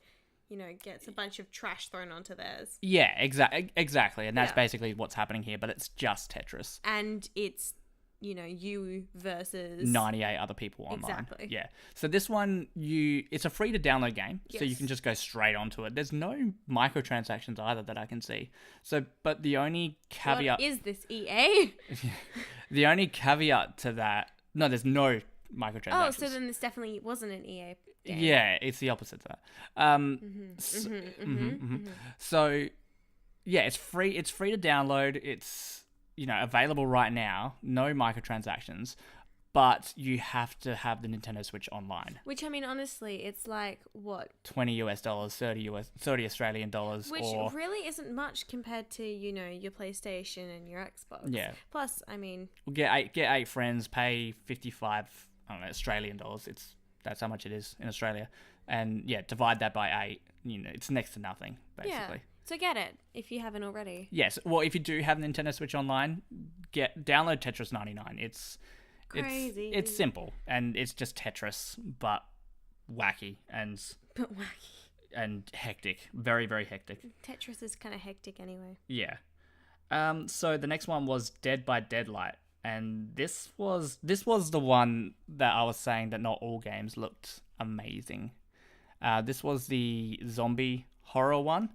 you know, gets a bunch of trash thrown onto theirs. Yeah, exactly. And that's basically what's happening here, but it's just Tetris. And it's, you know, you versus 98 other people online. Exactly. Yeah. So this one, it's a free to download game, so you Yes. can just go straight onto it. There's no microtransactions either that I can see. So, but the only caveat, What is this, EA? the only caveat to that, no, there's no microtransactions. Oh, so then this definitely wasn't an EA game. Yeah, it's the opposite to that. So, yeah, it's free. It's free to download. It's, you know, available right now. No microtransactions, but you have to have the Nintendo Switch online. Which, I mean, honestly, it's like, what? $20, 30 Australian dollars, Which or really isn't much compared to, you know, your PlayStation and your Xbox. Yeah. Plus, I mean, get eight friends, pay 55, I don't know, Australian dollars. That's how much it is in Australia, and yeah, divide that by 8. You know, it's next to nothing basically. yeah. So get it if you haven't already. Yes. Well, if you do have Nintendo Switch online, download Tetris 99. It's Crazy. It's simple, and it's just Tetris, but wacky and hectic. Very, very hectic. Tetris is kind of hectic anyway. Yeah. So the next one was Dead by Deadlight, and this was the one that I was saying that not all games looked amazing. This was the zombie horror one.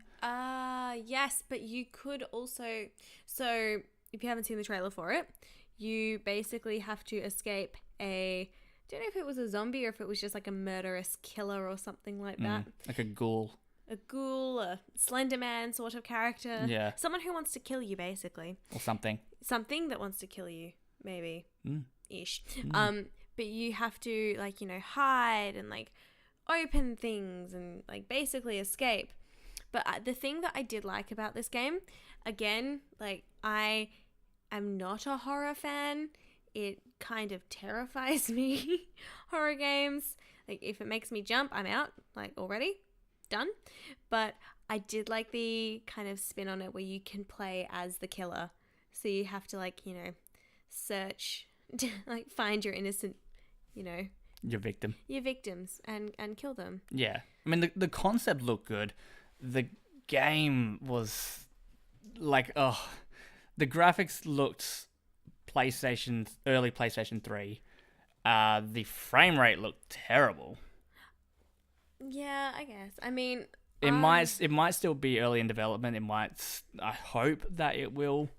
Yes, but you could also... So, if you haven't seen the trailer for it, you basically have to escape I don't know if it was a zombie or if it was just like a murderous killer or something like that. Like a ghoul. A ghoul, a Slender Man sort of character. Yeah. Someone who wants to kill you, basically. Or something. Something that wants to kill you, maybe. Ish. But you have to, like, you know, hide and, like, open things and, like, basically escape. But the thing that I did like about this game, again, like, I am not a horror fan. It kind of terrifies me, horror games. Like, if it makes me jump, I'm out, like, already. Done. But I did like the kind of spin on it where you can play as the killer. So you have to, like, you know, search, like, find your innocent, you know, Your victims and kill them. Yeah. I mean, the concept looked good. The game was like, the graphics looked early PlayStation 3. The frame rate looked terrible. Yeah, I guess. I mean, it might still be early in development. I hope that it will,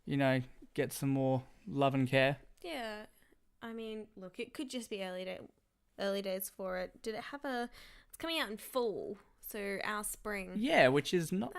you know, get some more love and care. Yeah. I mean, look, it could just be early days for it. Did it have it's coming out in fall, so our spring. Yeah, which is not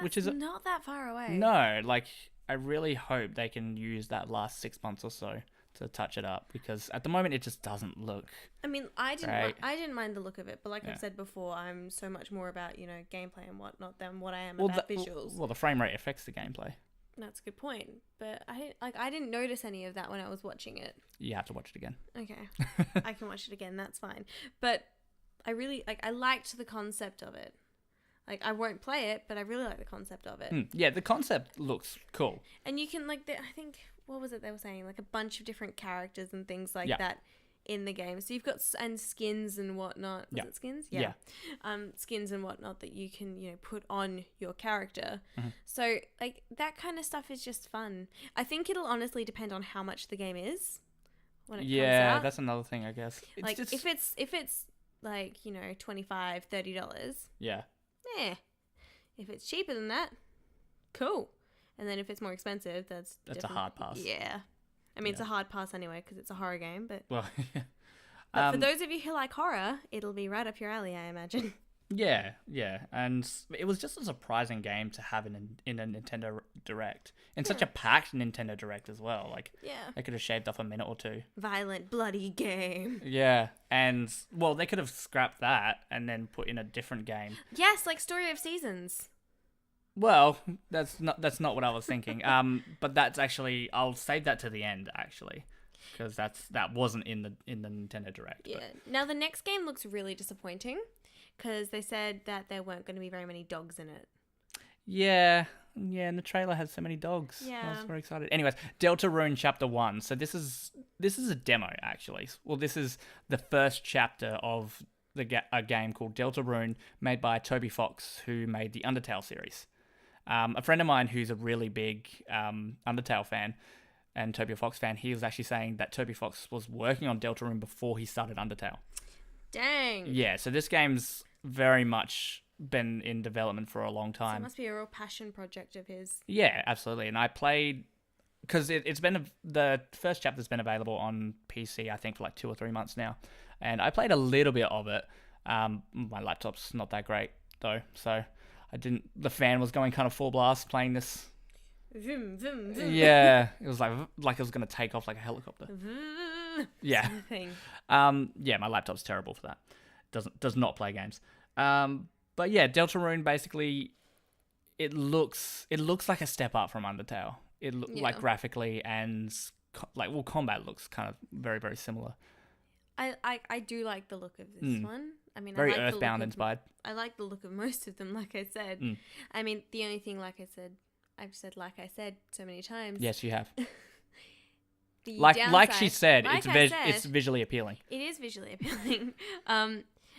that far away. No, like, I really hope they can use that last 6 months or so to touch it up, because at the moment it just doesn't look. I mean, I didn't mind the look of it, but like Yeah. I've said before, I'm so much more about, you know, gameplay and whatnot than what I am about visuals. Well, the frame rate affects the gameplay. That's a good point, but I didn't notice any of that when I was watching it. You have to watch it again. Okay, I can watch it again. That's fine. But I really I liked the concept of it. Like, I won't play it, but I really like the concept of it. Yeah, the concept looks cool. And you can, like, I think, what was it they were saying? Like, a bunch of different characters and things like Yeah. that in the game. So you've got, and skins and whatnot. Was Yeah. it skins? Yeah. Skins and whatnot that you can, you know, put on your character. Mm-hmm. So, like, that kind of stuff is just fun. I think it'll honestly depend on how much the game is when it comes out. That's another thing, I guess. Like, if it's like, you know, $25, $30, yeah. If it's cheaper than that, cool. And then if it's more expensive, that's a hard pass. Yeah. I mean, it's a hard pass anyway because it's a horror game, but Well, but for those of you who like horror, it'll be right up your alley, I imagine. yeah, and it was just a surprising game to have in a Nintendo Direct, and such a packed Nintendo Direct as well. Like, Yeah. they could have shaved off a minute or two. Violent, bloody game. Yeah, and well, they could have scrapped that and then put in a different game. Yes, like Story of Seasons. Well, that's not what I was thinking. But that's actually, I'll save that to the end actually, because that wasn't in the Nintendo Direct. Yeah. Now the next game looks really disappointing because they said that there weren't going to be very many dogs in it. Yeah, Yeah, and the trailer has so many dogs. I Yeah. was very excited. Anyways, Deltarune Chapter 1. So this is a demo, actually. Well, this is the first chapter of a game called Deltarune, made by Toby Fox, who made the Undertale series. A friend of mine who's a really big Undertale fan and Toby Fox fan, he was actually saying that Toby Fox was working on Deltarune before he started Undertale. Dang. Yeah, so this game's very much been in development for a long So it time. must be a real passion project of his. Yeah, absolutely. And I played, because it's been, the first chapter's been available on PC, I think, for like 2 or 3 months now. And I played a little bit of it. My laptop's not that great, though, so the fan was going kind of full blast playing this. Vroom, vroom, vroom. Yeah, it was like it was going to take off like a helicopter. Vroom. Yeah. Sort of thing. Yeah, my laptop's terrible for that. Does not play games. But yeah, Deltarune basically, it looks like a step up from Undertale. Like graphically and combat looks kind of very, very similar. I do like the look of this one. I mean, Very I like Earthbound inspired. I like the look of most of them, like I said. I mean, the only thing, like I said so many times. Yes, you have. The Like downside- she said, like it's visually appealing. It is visually appealing.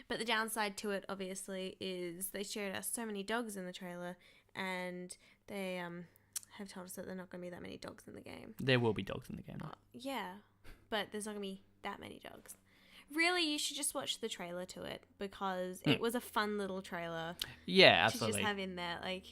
But the downside to it, obviously, is they showed us so many dogs in the trailer, and they have told us that there are not going to be that many dogs in the game. There will be dogs in the game. Yeah, but there's not going to be that many dogs. Really, you should just watch the trailer to it, because it was a fun little trailer Yeah, to absolutely. just have in there. Like,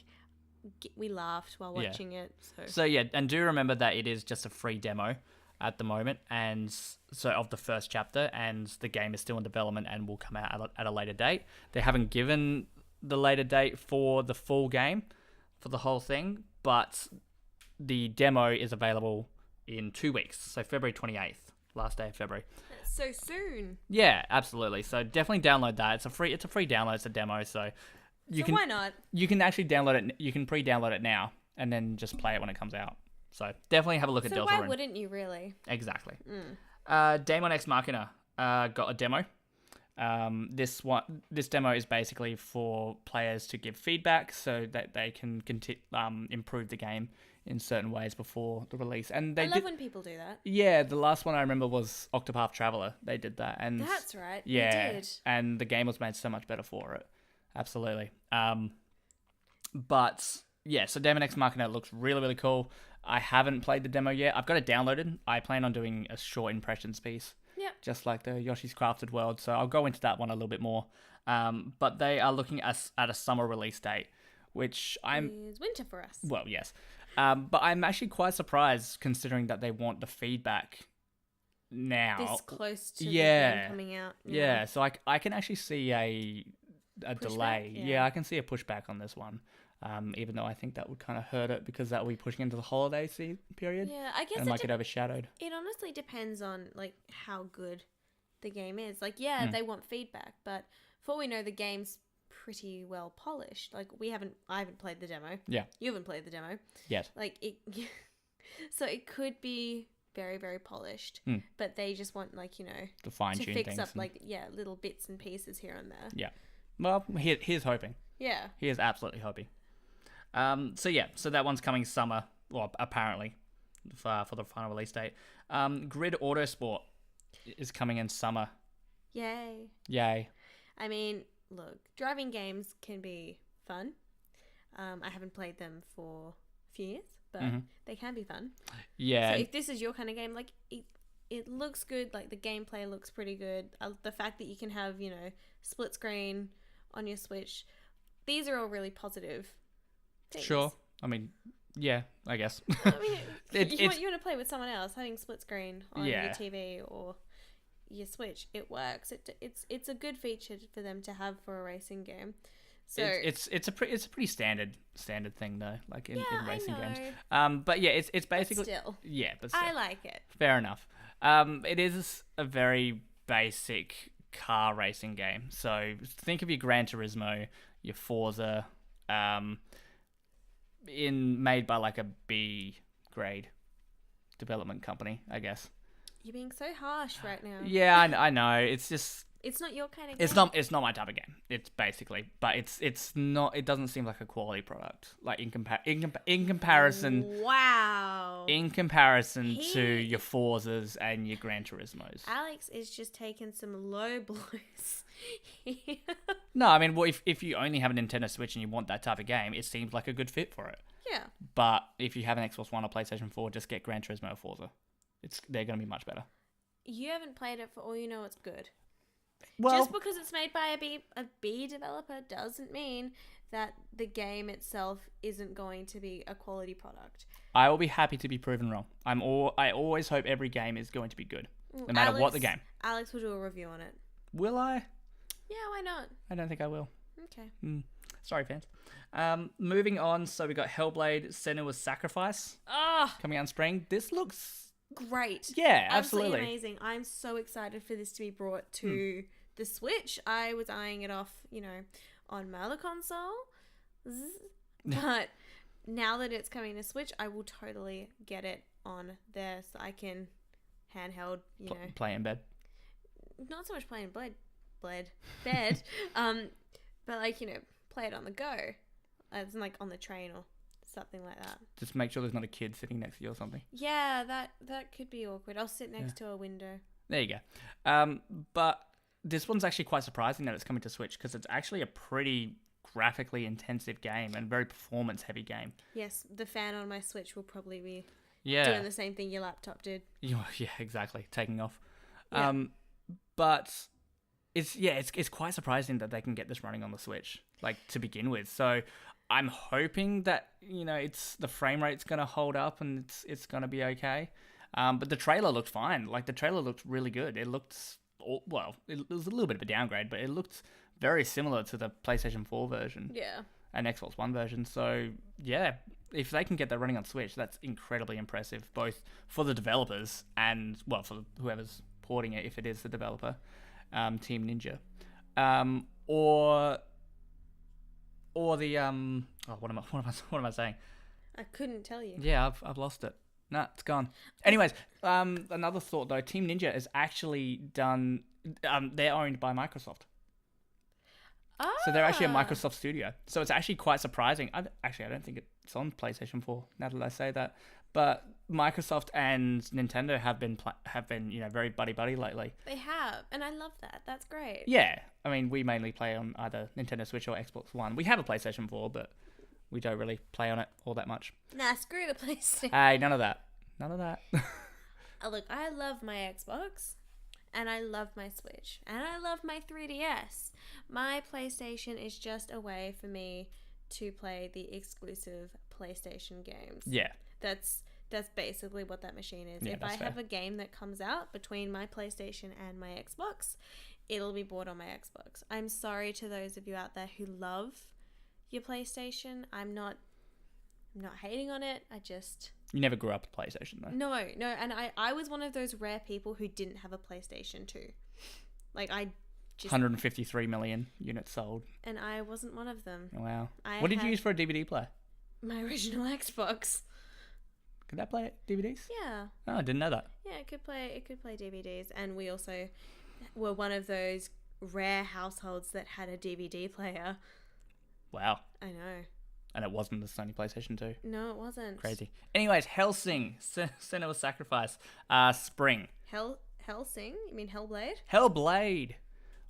we laughed while watching it. So yeah, and do remember that it is just a free demo at the moment, and so of the first chapter, and the game is still in development and will come out at a later date. They haven't given the later date for the full game, for the whole thing, but the demo is available in 2 weeks, so February 28th, last day of February. That's so soon. Yeah, absolutely. So definitely download that. It's a free download. It's a demo, so Why not? you can actually download it. You can pre-download it now and then just play it when it comes out. So definitely have a look at So Deltarune. why wouldn't you really? Exactly. Daemon X Machina got a demo. This demo is basically for players to give feedback so that they can improve the game in certain ways before the release. And I love when people do that. Yeah, the last one I remember was Octopath Traveler. They did that, and That's right. yeah, They did. and the game was made so much better for it. Absolutely. But yeah, so Daemon X Machina looks really, really cool. I haven't played the demo yet. I've got it downloaded. I plan on doing a short impressions piece. Yep. Just like the Yoshi's Crafted World. So I'll go into that one a little bit more. But they are looking at a summer release date, which It's winter for us. well, yes. But I'm actually quite surprised considering that they want the feedback now. This close to the Yeah. game coming out. Yeah, so I can actually see a delay. yeah. Yeah, I can see a pushback on this one. Even though I think that would kind of hurt it because that will be pushing into the holiday period. Yeah, I guess And it might get overshadowed. it honestly depends on like how good the game is. Like, yeah, they want feedback, but for all we know, the game's pretty well polished. Like, I haven't played the demo. Yeah. You haven't played the demo. Yes. Like it, so it could be very, very polished, but they just want like To fine to tune fix things. up like little bits and pieces here and there. Yeah. Well, here's hoping. Yeah. He is absolutely hoping. So that one's coming summer, well, apparently, for the final release date. Grid Autosport is coming in summer. Yay. Yay. I mean, look, driving games can be fun. I haven't played them for a few years, but they can be fun. Yeah. So if this is your kind of game, like it looks good. Like the gameplay looks pretty good. The fact that you can have split screen on your Switch, these are all really positive things. Sure. I mean, yeah, I guess. I mean, you it's- want to play with someone else, having split screen on Yeah. your TV or your Switch, it works. It's a good feature for them to have for a racing game. So it's a pretty standard thing though, like in racing I games. know. But yeah, it's basically still, yeah, but still. I like it. Fair enough. It is a very basic car racing game. So think of your Gran Turismo, your Forza, made by like a B grade development company, I guess. You're being so harsh right now. Yeah, I know. It's just It's not your kind of game. It's not my type of game. It's basically, but it's not. It doesn't seem like a quality product. Like in comparison. Wow. In comparison to your Forzas and your Gran Turismos. Alex is just taking some low blows here. No, I mean, well, if you only have a Nintendo Switch and you want that type of game, it seems like a good fit for it. Yeah. But if you have an Xbox One or PlayStation 4, just get Gran Turismo or Forza. They're going to be much better. You haven't played it for all you know it's good. Well, just because it's made by a B developer doesn't mean that the game itself isn't going to be a quality product. I will be happy to be proven wrong. I always hope every game is going to be good, no matter what the game. Alex will do a review on it. Will I? Yeah, why not? I don't think I will. Okay. Sorry, fans. Moving on, so we got Hellblade: Senua's Sacrifice coming out in spring. This looks great. Yeah, absolutely amazing. I'm so excited for this to be brought to the Switch. I was eyeing it off, on my other console. But now that it's coming to Switch, I will totally get it on there so I can handheld, play in bed. Not so much play in bed, but play it on the go. As in, like, on the train or something like that. Just make sure there's not a kid sitting next to you or something. Yeah, that could be awkward. I'll sit next to a window. There you go. But this one's actually quite surprising that it's coming to Switch because it's actually a pretty graphically intensive game and very performance-heavy game. Yes, the fan on my Switch will probably be doing the same thing your laptop did. Yeah, exactly. Taking off. Yeah. But it's quite surprising that they can get this running on the Switch, like, to begin with. So I'm hoping that, it's the frame rate's going to hold up and it's going to be okay. But the trailer looked fine. Like, the trailer looked really good. It looked, well, it was a little bit of a downgrade, but it looked very similar to the PlayStation 4 version. Yeah. And Xbox One version. So, yeah, if they can get that running on Switch, that's incredibly impressive, both for the developers and, well, for whoever's porting it, if it is the developer, Team Ninja. Or the what am I saying? I couldn't tell you. Yeah, I've lost it. Nah, it's gone. Anyways, another thought though, Team Ninja is actually done. They're owned by Microsoft. So they're actually a Microsoft studio. So it's actually quite surprising. I don't think it's on PlayStation 4 now that I say that. But Microsoft and Nintendo have been very buddy lately. They have, and I love that. That's great. Yeah, I mean, we mainly play on either Nintendo Switch or Xbox One. We have a PlayStation 4, but we don't really play on it all that much. Nah, screw the PlayStation. Hey, none of that. Look, I love my Xbox, and I love my Switch, and I love my 3DS. My PlayStation is just a way for me to play the exclusive PlayStation games. Yeah. That's basically what that machine is. Yeah, if I have a game that comes out between my PlayStation and my Xbox, it'll be bought on my Xbox. I'm sorry to those of you out there who love your PlayStation. I'm not hating on it. You never grew up with PlayStation though. No, and I was one of those rare people who didn't have a PlayStation 2. Like, 153 million units sold. And I wasn't one of them. Wow. What did you use for a DVD player? My original Xbox. Could that play DVDs? Yeah. Oh, I didn't know that. Yeah, it could play DVDs, and we also were one of those rare households that had a DVD player. Wow. I know. And it wasn't the Sony PlayStation 2. No, it wasn't. Crazy. Anyways, Hellsing, Senua's Sacrifice, spring. Hellsing? You mean Hellblade? Hellblade.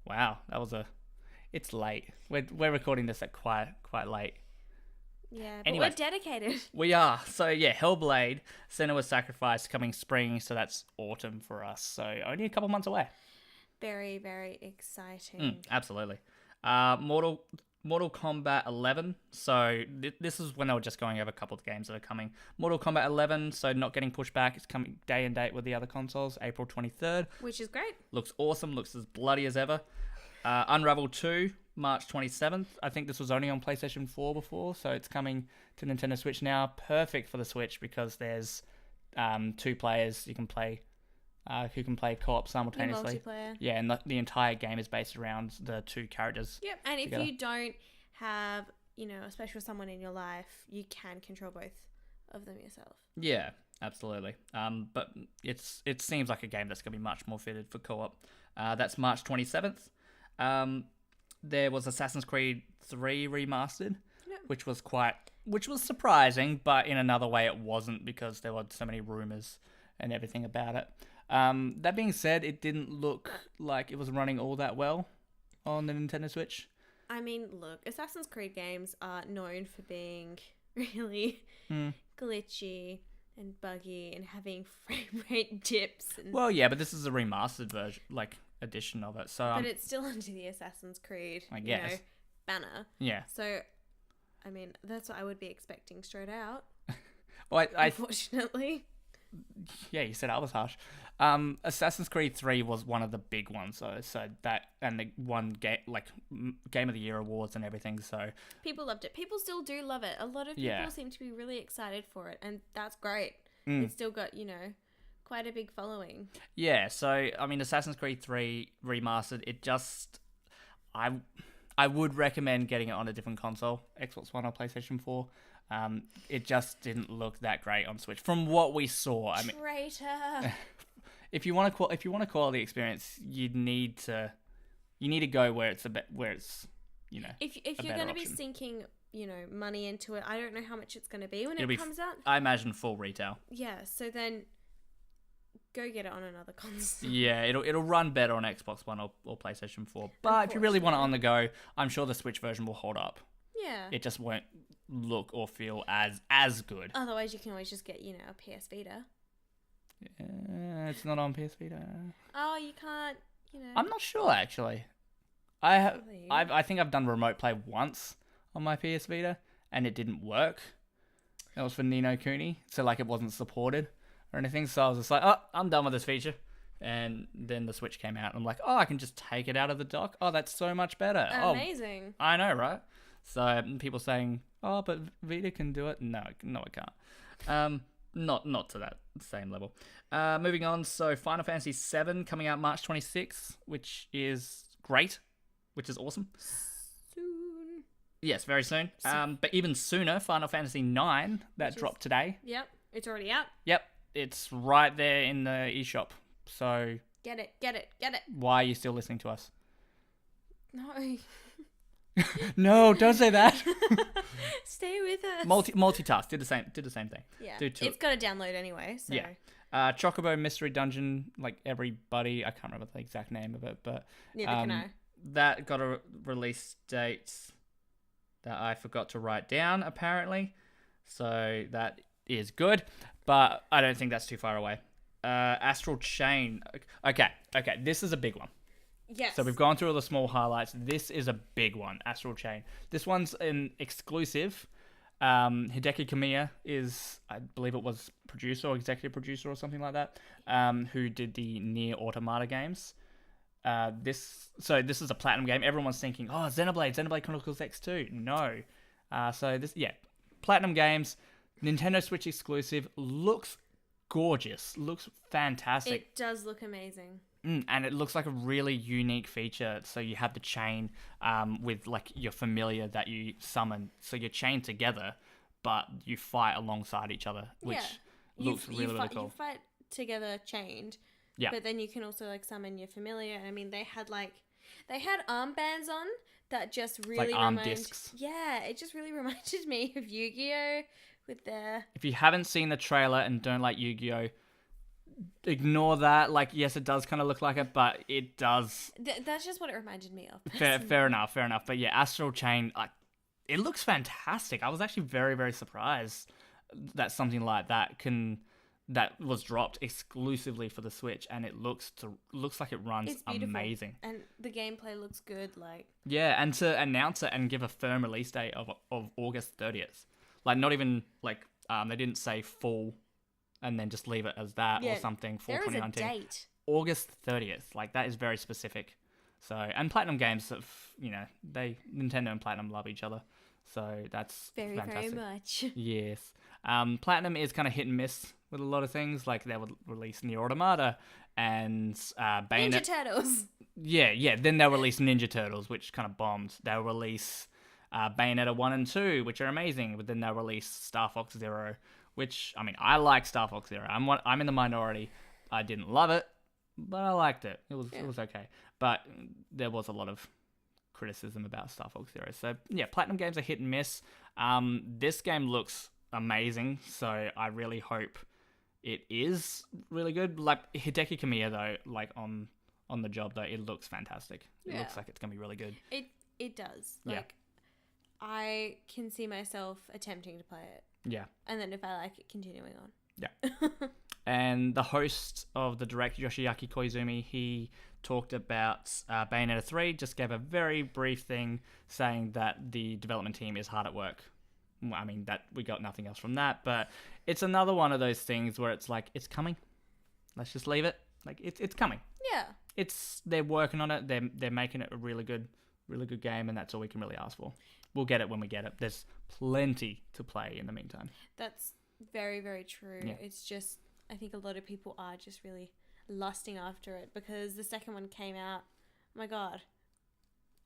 Wow, it's late. We're recording this at quite late. Yeah, but anyway, we're dedicated. We are. So yeah, Hellblade, Senua's Sacrifice coming spring, so that's autumn for us. So only a couple months away. Very, very exciting. Absolutely. Mortal Kombat 11. So this is when they were just going over a couple of games that are coming. Mortal Kombat 11, so not getting pushed back. It's coming day and date with the other consoles, April 23rd. Which is great. Looks awesome. Looks as bloody as ever. Unravel 2, March 27th. I think this was only on PlayStation 4 before, so it's coming to Nintendo Switch now. Perfect for the Switch because there's 2 players you can play who can play co-op simultaneously. Multiplayer. Yeah, and the entire game is based around the 2 characters. Yep, and together. If you don't have, a special someone in your life, you can control both of them yourself. Yeah, absolutely. But it seems like a game that's going to be much more fitted for co-op. That's March 27th. There was Assassin's Creed 3 remastered, which was surprising, but in another way it wasn't because there were so many rumors and everything about it. That being said, it didn't look like it was running all that well on the Nintendo Switch. I mean, look, Assassin's Creed games are known for being really glitchy and buggy and having frame rate dips. And... Well, yeah, but this is a remastered version, like edition of it. So, but it's still under the Assassin's Creed, I guess, banner. Yeah. So, I mean, that's what I would be expecting straight out. Well, unfortunately. Yeah, you said I was harsh. Assassin's Creed 3 was one of the big ones, so that and the one Game of the Year awards and everything. So people loved it. People still do love it. A lot of people seem to be really excited for it, and that's great. It's still got quite a big following. Yeah. So I mean, Assassin's Creed 3 remastered. It just I would recommend getting it on a different console, Xbox One or PlayStation 4. It just didn't look that great on Switch from what we saw. I mean, traitor. If you want a quality experience, you need to go where it's If you're going to be sinking money into it, I don't know how much it's going to be when it comes out. I imagine full retail. Yeah, so then go get it on another console. Yeah, it'll run better on Xbox One or PlayStation 4. But if you really want it on the go, I'm sure the Switch version will hold up. Yeah. It just won't look or feel as good. Otherwise, you can always just get, a PS Vita. Yeah, it's not on PS Vita. Oh, you can't, I'm not sure, actually. I think I've done remote play once on my PS Vita, and it didn't work. That was for Ni no Kuni, so it wasn't supported or anything. So I was just like, oh, I'm done with this feature. And then the Switch came out, and I'm like, oh, I can just take it out of the dock. Oh, that's so much better. Amazing. Oh, I know, right? So people saying, oh, but Vita can do it. No, it can't. Not to that same level. Moving on, so Final Fantasy VII coming out March 26th, which is great, which is awesome. Soon. Yes, very soon. But even sooner, Final Fantasy IX, that dropped today. Yep, it's already out. Yep, it's right there in the eShop. So... Get it. Why are you still listening to us? No. No, don't say that. Stay with us. Multitask. Did the same thing. Yeah. It's got to download anyway. So. Yeah. Chocobo Mystery Dungeon, everybody. I can't remember the exact name of it, but neither can I. That got a release date that I forgot to write down apparently. So that is good, but I don't think that's too far away. Astral Chain. Okay. This is a big one. Yes. So we've gone through all the small highlights. This is a big one, Astral Chain. This one's an exclusive. Hideki Kamiya is, I believe it was producer or executive producer or something like that, who did the Nier Automata games. This is a platinum game. Everyone's thinking, oh, Xenoblade Chronicles X2. No. Platinum games, Nintendo Switch exclusive, looks gorgeous, looks fantastic. It does look amazing. And it looks like a really unique feature. So you have the chain with your familiar that you summon. So you're chained together, but you fight alongside each other, which looks really cool. You fight together chained. Yeah. But then you can also summon your familiar. I mean, they had armbands on that just really arm discs. Yeah, it just really reminded me of Yu-Gi-Oh! With their... If you haven't seen the trailer and don't like Yu-Gi-Oh!, ignore that. Yes, it does kind of look like it, but it does. That's just what it reminded me of. Fair enough. But yeah, Astral Chain, it looks fantastic. I was actually very, very surprised that something like that was dropped exclusively for the Switch, and it looks like it runs amazing. And the gameplay looks good. Yeah, and to announce it and give a firm release date of August 30th. Not even they didn't say full. And then just leave it as that or something for 2019. There is a date. August 30th. That is very specific. So, and Platinum Games have, Nintendo and Platinum love each other. So that's very, fantastic. very much. Yes. Platinum is kind of hit and miss with a lot of things. They would release Nier Automata and Bayonetta. Ninja Turtles. Yeah. Then they'll release Ninja Turtles, which kind of bombed. They'll release Bayonetta 1 and 2, which are amazing. But then they'll release Star Fox Zero, which, I mean, I like Star Fox Zero. I'm in the minority. I didn't love it, but I liked it. It was okay. But there was a lot of criticism about Star Fox Zero. So yeah, Platinum games are hit and miss. This game looks amazing, so I really hope it is really good. Like Hideki Kamiya though, like on the job though, it looks fantastic. It looks like it's gonna be really good. It does. Like I can see myself attempting to play it. Yeah. And then if I like it, continuing on. Yeah. And the host of the Direct, Yoshiaki Koizumi, he talked about Bayonetta 3, just gave a very brief thing saying that the development team is hard at work. I mean, that we got nothing else from that, but it's another one of those things where it's like, it's coming. Let's just leave it. Like, it's coming. Yeah. They're working on it. They're making it a really good game, and that's all we can really ask for. We'll get it when we get it. There's plenty to play in the meantime. That's very, very true. Yeah. It's just, I think a lot of people are just really lusting after it because the second one came out, oh my God,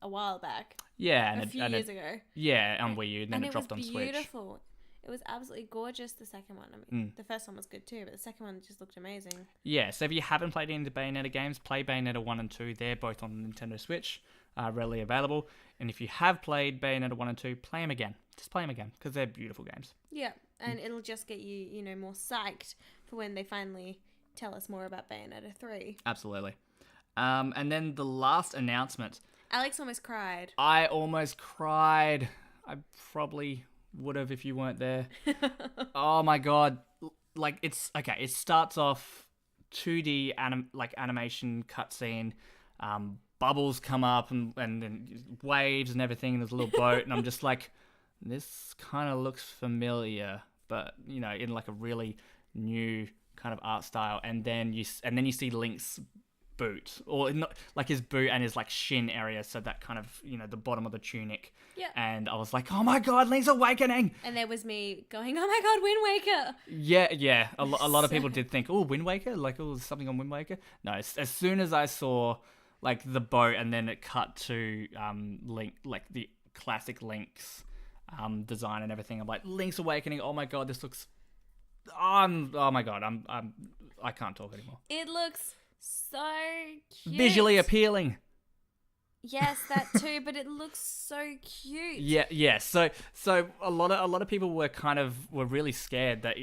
a while back. Yeah. A few years ago. Yeah, on Wii U, and then it dropped on Switch. And it was beautiful. It was absolutely gorgeous, the second one. I mean, the first one was good too, but the second one just looked amazing. Yeah, so if you haven't played any of the Bayonetta games, play Bayonetta 1 and 2. They're both on the Nintendo Switch, readily available. And if you have played Bayonetta 1 and 2, play them again. Just play them again, because they're beautiful games. Yeah, and it'll just get you, more psyched for when they finally tell us more about Bayonetta 3. Absolutely. And then the last announcement. Alex almost cried. I almost cried. I probably would have if you weren't there. Oh my God. Like, it's okay. It starts off 2D animation cutscene. Bubbles come up and then waves and everything. And there's a little boat, and I'm just like, this kind of looks familiar, but in like a really new kind of art style. And then you see Link's boot, or not like his boot and his like shin area, so that kind of the bottom of the tunic. Yeah. And I was like, oh my God, Link's awakening. And there was me going, oh my God, Wind Waker. Yeah. A lot of people did think, oh, Wind Waker, like, oh, something on Wind Waker. No, as soon as I saw like the boat, and then it cut to Link, like the classic Link's design and everything, I'm like, Link's awakening. Oh my God, this looks. Oh my God, I can't talk anymore. It looks so cute. Visually appealing. Yes, that too, but it looks so cute. Yeah. So a lot of people were really scared that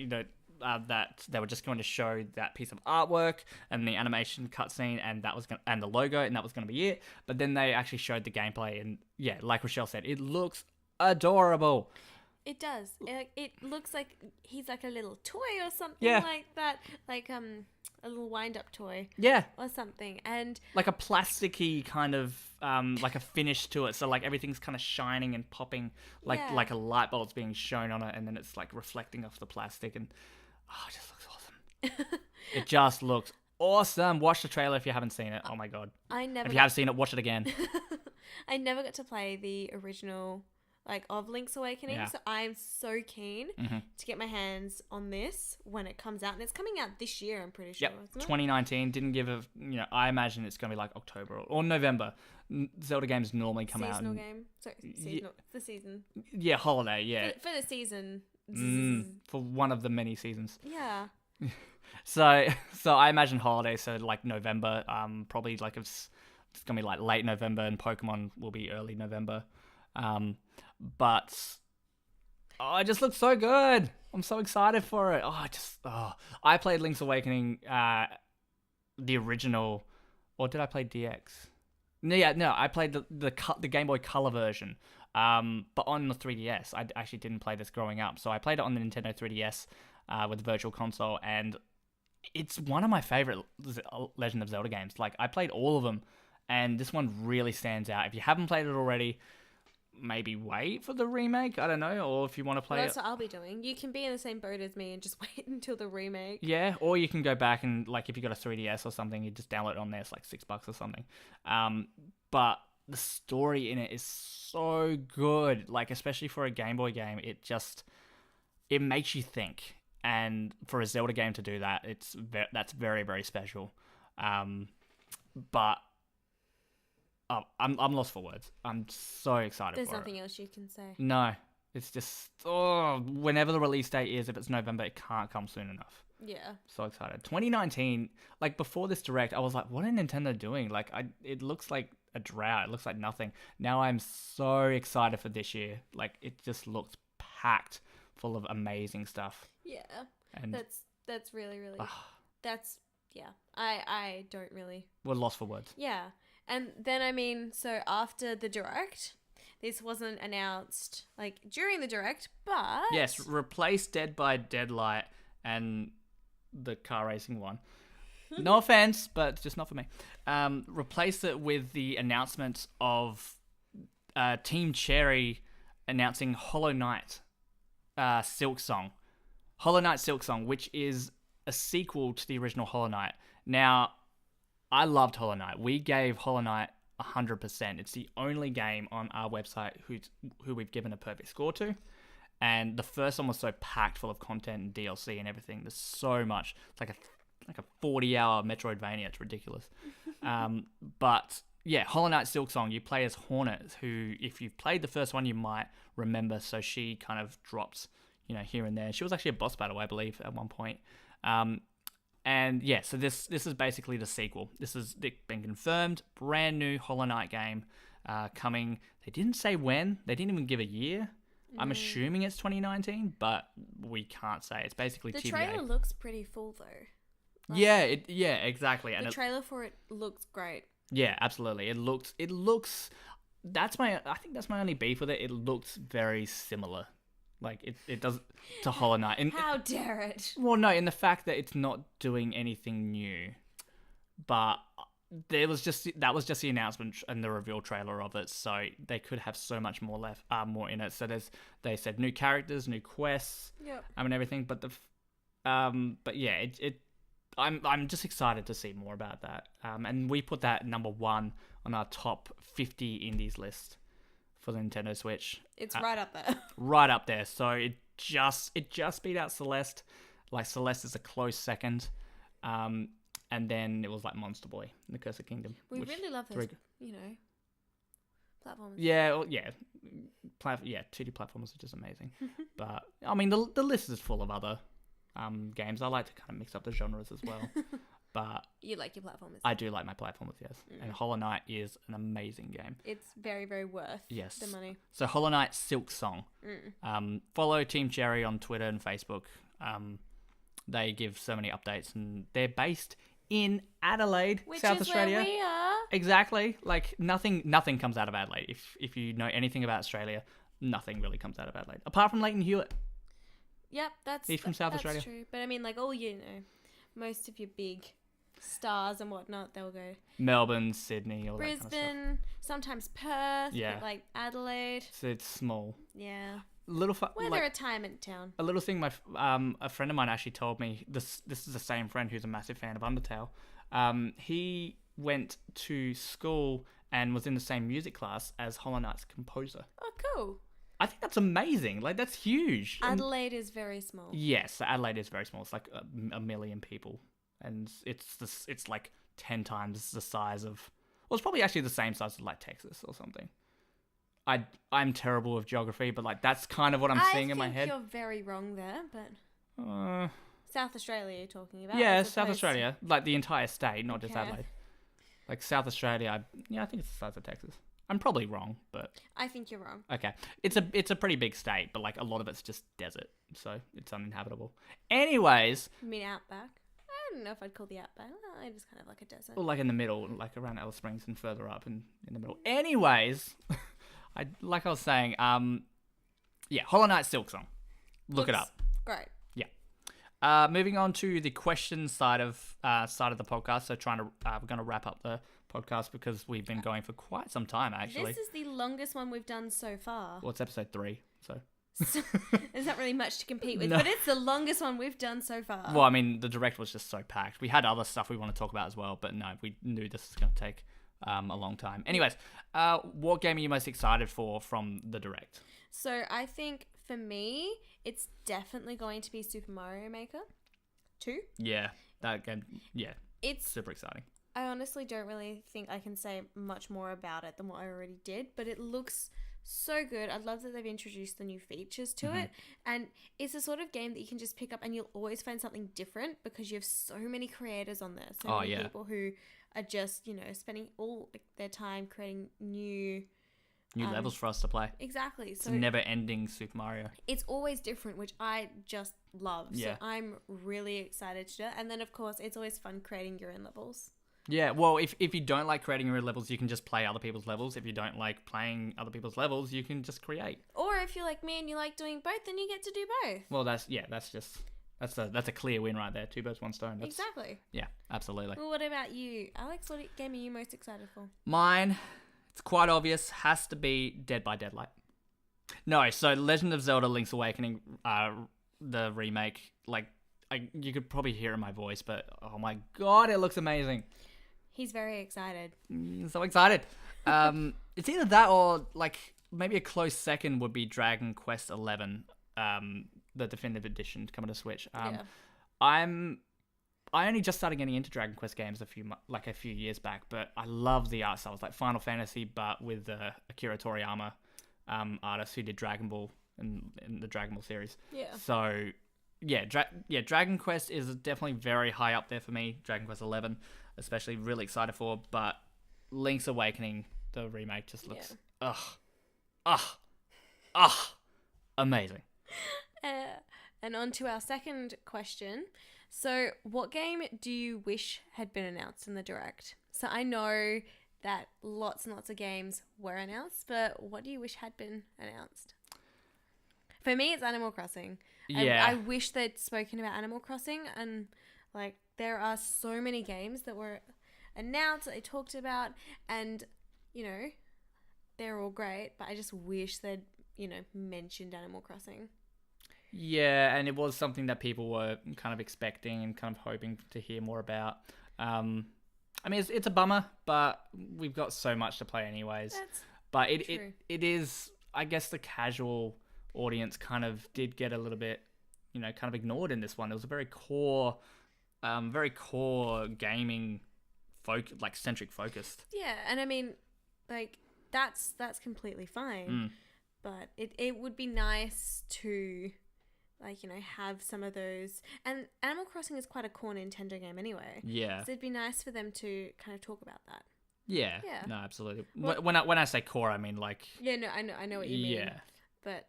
that they were just going to show that piece of artwork and the animation cutscene, and and the logo, and that was going to be it. But then they actually showed the gameplay, and yeah, like Rochelle said, it looks adorable. It does. It looks like he's like a little toy or something like that. Like a little wind-up toy. Yeah. Or something. And like a plasticky kind of like a finish to it. So like everything's kind of shining and popping like a light bulb's being shown on it, and then it's like reflecting off the plastic, and it just looks awesome. It just looks awesome. Watch the trailer if you haven't seen it. Oh my God. If you have seen it, watch it again. I never got to play the original of Link's Awakening, so I'm so keen to get my hands on this when it comes out, and it's coming out this year, I'm pretty sure. Yep, 2019. Didn't give I imagine it's gonna be like October or November. Zelda games normally come out. Seasonal game. Sorry, seasonal. The season. Yeah, holiday. Yeah. For the season. For one of the many seasons. Yeah. So I imagine holiday. So like November. Probably like it's gonna be like late November, and Pokemon will be early November. But it just looks so good. I'm so excited for it. I played Link's Awakening, the original, or did I play DX? No, I played the Game Boy Color version, but on the 3DS. I actually didn't play this growing up, so I played it on the Nintendo 3DS with the Virtual Console, and it's one of my favorite Legend of Zelda games. Like, I played all of them, and this one really stands out. If you haven't played it already, maybe wait for the remake, I don't know, or if you want to play that's what I'll be doing. You can be in the same boat as me and just wait until the remake. Yeah, or you can go back and, like, if you got a 3DS or something, you just download it on there. It's like $6 or something. But the story in it is so good, like, especially for a Game Boy game. It makes you think, and for a Zelda game to do that, that's very, very special. But I'm lost for words. I'm so excited. There's for nothing it. else you can say. No, It's just, whenever the release date is, if it's November, it can't come soon enough. Yeah. So excited. 2019, like before this direct, I was like, what are Nintendo doing? Like, it looks like a drought. It looks like nothing. Now I'm so excited for this year. Like, it just looks packed full of amazing stuff. Yeah. And that's really, really, that's, yeah. I don't really. We're lost for words. Yeah. And then, I mean, so after the direct, this wasn't announced, like, during the direct, but... Yes, replace Dead by Deadlight and the car racing one. No offense, but just not for me. Replace it with the announcement of Team Cherry announcing Hollow Knight Silk Song. Hollow Knight Silk Song, which is a sequel to the original Hollow Knight. Now, I loved Hollow Knight. We gave Hollow Knight 100%. It's the only game on our website who we've given a perfect score to. And the first one was so packed full of content and DLC and everything. There's so much. It's like a 40-hour Metroidvania. It's ridiculous. But yeah, Hollow Knight Silk Song, you play as Hornet, who, if you've played the first one, you might remember. So she kind of drops, here and there. She was actually a boss battle, I believe, at one point. And yeah, so this is basically the sequel. This has been confirmed. Brand new Hollow Knight game coming. They didn't say when. They didn't even give a year. I'm assuming it's 2019, but we can't say. It's basically the TBA. trailer looks pretty full though. Yeah, exactly. The trailer for it looks great. Yeah, absolutely. It looks. I think that's my only beef with it. It looks very similar. Like it does to Hollow Knight. How dare it? Well, no, in the fact that it's not doing anything new, but that was just the announcement and the reveal trailer of it. So they could have so much more more in it. So they said new characters, new quests, and everything. But but yeah, I'm just excited to see more about that. And we put that number 1 on our top 50 indies list for the Nintendo Switch. It's right up there. Right up there. So it just beat out Celeste. Like, Celeste is a close second. And then it was like Monster Boy and the Curse of Kingdom. We really love those, platforms. Yeah, 2D platformers are just amazing. But I mean, the list is full of other games. I like to kind of mix up the genres as well. But you like your platformers. I do like my platformers, yes. And Hollow Knight is an amazing game. It's very, very worth the money. So Hollow Knight Silk Song. Follow Team Cherry on Twitter and Facebook. They give so many updates, and they're based in Adelaide, South Australia. Where we are. Exactly. Like, nothing comes out of Adelaide. If you know anything about Australia, nothing really comes out of Adelaide. Apart from Leighton Hewitt. Yep, He's from South Australia. That's true. But I mean, like, most of your big stars and whatnot, they'll go Melbourne, Sydney, all Brisbane, that kind of stuff. sometimes Perth, Yeah. but like Adelaide. So it's small. Yeah. We're the retirement town. A little thing a friend of mine actually told me, this is the same friend who's a massive fan of Undertale. He went to school and was in the same music class as Hollow Knight's composer. Oh, cool. I think that's amazing. Like, that's huge. Adelaide is very small. Yes, Adelaide is very small. It's like a million people. And it's like 10 times the size of... Well, it's probably actually the same size as like Texas or something. I'm terrible with geography, but like that's kind of what I'm seeing in my head. I think you're very wrong there, but South Australia you're talking about. Yeah, South Australia, like the entire state, not just Adelaide. Like South Australia, I think it's the size of Texas. I'm probably wrong, but I think you're wrong. Okay, it's a pretty big state, but like a lot of it's just desert, so it's uninhabitable. Anyways, you mean outback? I don't know if I'd call the outback. Well, it is kind of like a desert. Or like in the middle, like around Alice Springs and further up and in the middle. Anyways. I was saying, Hollow Knight Silk Song. Look it up. Great. Yeah. Moving on to the question side of the podcast. So we're going to wrap up the podcast because we've been going for quite some time, actually. This is the longest one we've done so far. Well, it's episode 3, so. There's not really much to compete with, No. but it's the longest one we've done so far. Well, I mean, the direct was just so packed. We had other stuff we want to talk about as well, but no, we knew this was going to take a long time. Anyways, what game are you most excited for from the direct? So I think for me, it's definitely going to be Super Mario Maker 2. Yeah, that game. Yeah, it's super exciting. I honestly don't really think I can say much more about it than what I already did, but it looks so good. I love that they've introduced the new features to it. And it's a sort of game that you can just pick up and you'll always find something different because you have so many creators on there. So many people who are just, spending all their time creating new levels for us to play. Exactly. It's a never-ending Super Mario. It's always different, which I just love. Yeah. So I'm really excited to do it. And then, of course, it's always fun creating your own levels. Yeah, well, if you don't like creating your own levels, you can just play other people's levels. If you don't like playing other people's levels, you can just create. Or if you're like me and you like doing both, then you get to do both. Well, that's a clear win right there. 2 birds, 1 stone. Exactly. Yeah, absolutely. Well, what about you, Alex? What game are you most excited for? Mine, it's quite obvious, has to be Dead by Daylight. No, so Legend of Zelda: Link's Awakening, the remake, you could probably hear it in my voice, but oh my god, it looks amazing. He's very excited. So excited. It's either that or maybe a close second would be Dragon Quest XI, the definitive edition coming to Switch. I only just started getting into Dragon Quest games a few years back, but I love the art styles, like Final Fantasy, but with Akira Toriyama, artist who did Dragon Ball in the Dragon Ball series. Yeah. So Dragon Quest is definitely very high up there for me. Dragon Quest XI, especially, really excited for. But Link's Awakening, the remake, just looks amazing. And on to our second question. So, what game do you wish had been announced in the Direct? So, I know that lots and lots of games were announced, but what do you wish had been announced? For me, it's Animal Crossing. Yeah. I wish they'd spoken about Animal Crossing, and there are so many games that were announced that they talked about, and they're all great, but I just wish they'd mentioned Animal Crossing. Yeah, and it was something that people were kind of expecting and kind of hoping to hear more about. It's a bummer, but we've got so much to play anyways. But it is, I guess, the casual audience kind of did get a little bit, kind of ignored in this one. It was a very core gaming centric focused. Yeah, and that's completely fine. But it would be nice to have some of those. And Animal Crossing is quite a core Nintendo game anyway. Yeah. So it'd be nice for them to kind of talk about that. Yeah. No, absolutely. When I say core, I mean Yeah, no, I know what you mean. Yeah. But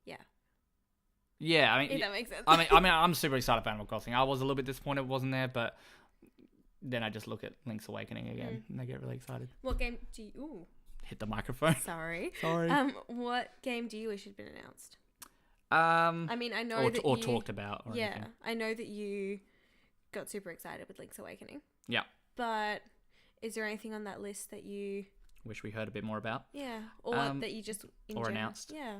yeah. Yeah, if that makes sense. I'm super excited for Animal Crossing. I was a little bit disappointed it wasn't there, but then I just look at Link's Awakening again and I get really excited. What game do you... Ooh. Hit the microphone. Sorry. What game do you wish had been announced? I know that you... talked about. Or anything. I know that you got super excited with Link's Awakening. Yeah. But is there anything on that list that you... wish we heard a bit more about? Yeah. Or that you just... or announced? Yeah.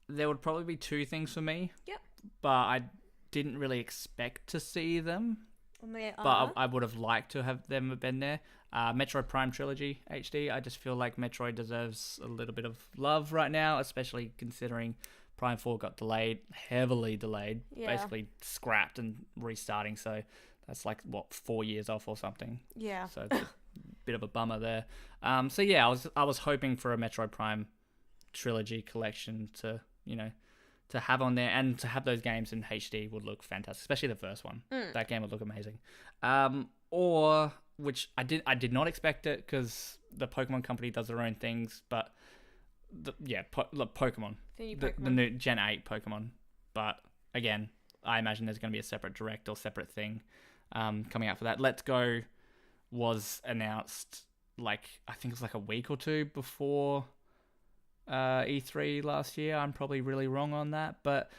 There would probably be 2 things for me. Yep. But I didn't really expect to see them. But I would have liked to have them been there. Metroid Prime Trilogy HD. I just feel like Metroid deserves a little bit of love right now, especially considering Prime 4 got heavily delayed, basically scrapped and restarting. So that's 4 years off or something. Yeah. So it's a bit of a bummer there. I was hoping for a Metroid Prime Trilogy collection to have on there, and to have those games in HD would look fantastic, especially the first one. That game would look amazing. Or which I did not expect it, because the Pokemon company does their own things, but Pokemon, the new Gen 8 Pokemon. But again, I imagine there's going to be a separate direct or separate thing coming out for that. Let's Go was announced I think it was a week or 2 before E3 last year. I'm probably really wrong on that, but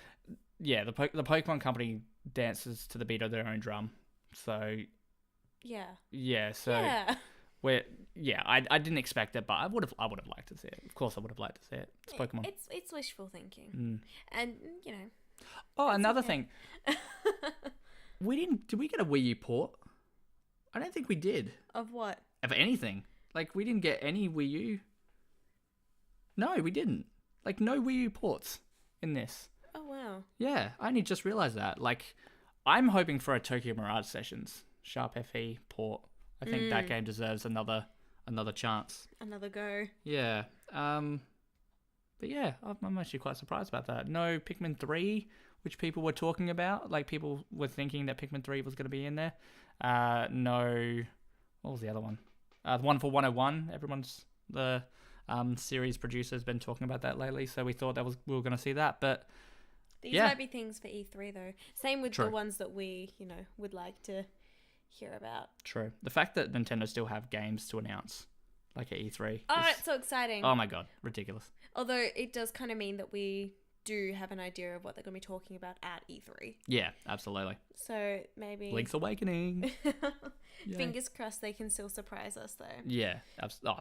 yeah, the Pokemon company dances to the beat of their own drum. So I didn't expect it, but I would have liked to see it. Of course, I would have liked to see it. It's Pokemon. It's wishful thinking, and Oh, another thing. Did we get a Wii U port? I don't think we did. Of what? Of anything. We didn't get any Wii U. No, we didn't. No Wii U ports in this. Oh, wow. Yeah, I only just realised that. I'm hoping for a Tokyo Mirage Sessions Sharp FE port. I think that game deserves another another chance. Another go. Yeah. But yeah, I'm actually quite surprised about that. No Pikmin 3, which people were talking about. Like, people were thinking that Pikmin 3 was going to be in there. No... What was the other one? The one for 101. The series producer has been talking about that lately, so we thought we were going to see that. But these might be things for E3, though. Same with the ones that we, would like to hear about. True. The fact that Nintendo still have games to announce, like at E3. Oh, it's so exciting. Oh my god, ridiculous. Although it does kind of mean that we do have an idea of what they're going to be talking about at E3. Yeah, absolutely. So maybe... Link's Awakening. Fingers crossed they can still surprise us, though. Yeah.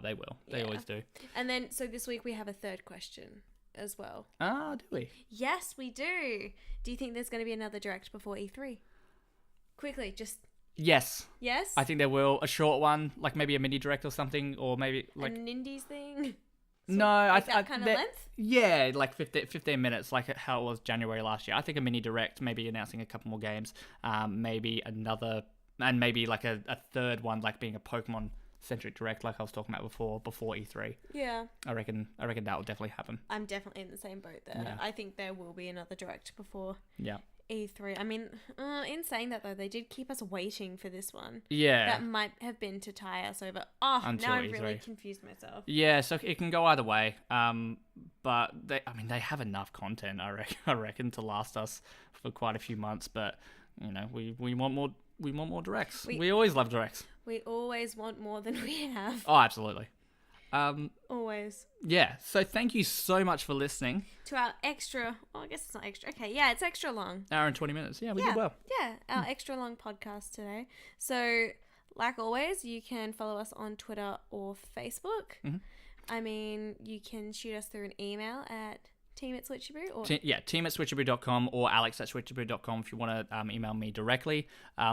They will. They always do. And then, so this week we have a third question as well. Ah, do we? Yes, we do. Do you think there's going to be another Direct before E3? Quickly, just... Yes. Yes? I think there will. A short one, like maybe a mini Direct or something, or maybe like... An Indies thing? No, that kind of length? Yeah, like 15 minutes, like how it was January last year. I think a mini Direct, maybe announcing a couple more games, maybe another, and maybe like a third one, like being a Pokemon-centric Direct, like I was talking about before E3. Yeah. I reckon that will definitely happen. I'm definitely in the same boat there. Yeah. I think there will be another Direct before E3. I mean, in saying that though, they did keep us waiting for this one. Yeah. That might have been to tie us over. Oh, Until now I've E3. really confused myself. Yeah, so it can go either way. But they have enough content, I reckon, to last us for quite a few months. But we want more. We want more Directs. We always love Directs. We always want more than we have. Oh, absolutely. Always. Yeah, so thank you so much for listening. To our extra... Oh, I guess it's not extra. Okay, yeah, it's extra long. Hour and 20 minutes. Yeah, we did well. Yeah, our extra long podcast today. So, like always, you can follow us on Twitter or Facebook. Mm-hmm. I mean, you can shoot us through an email at team@Switchaboo or... team@switchaboo.com or alex@switchaboo.com if you want to email me directly.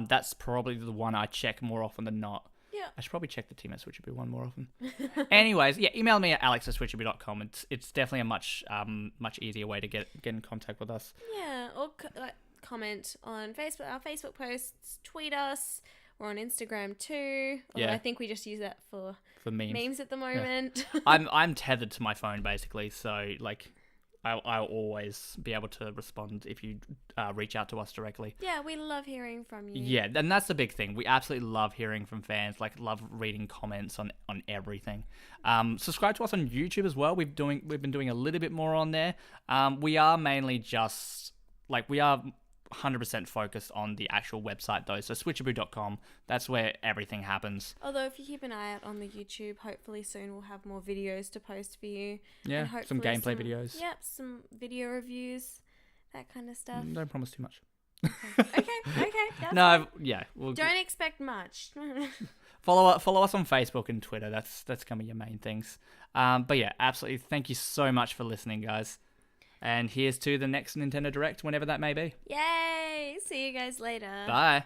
That's probably the one I check more often than not. Yeah. I should probably check the team@Switchaboo one more often. Anyways, yeah, email me at alex@switchaboo.com. It's definitely a much easier way to get in contact with us. Yeah, or comment on Facebook, our Facebook posts, tweet us. We're on Instagram too. Although I think we just use that for memes at the moment. Yeah. I'm tethered to my phone basically, so like I'll always be able to respond if you reach out to us directly. Yeah, we love hearing from you. Yeah, and that's the big thing. We absolutely love hearing from fans, like love reading comments on everything. Subscribe to us on YouTube as well. We've been doing a little bit more on there. We are mainly just we are 100% focused on the actual website though. So switchaboo.com, that's where everything happens. Although if you keep an eye out on the YouTube, hopefully soon we'll have more videos to post for you. Yeah, some gameplay videos. Yep, some video reviews, that kind of stuff. Don't promise too much. Okay. That's no, fine. Yeah. Don't expect much. Follow us on Facebook and Twitter. That's gonna be your main things. But yeah, absolutely. Thank you so much for listening, guys. And here's to the next Nintendo Direct, whenever that may be. Yay! See you guys later. Bye.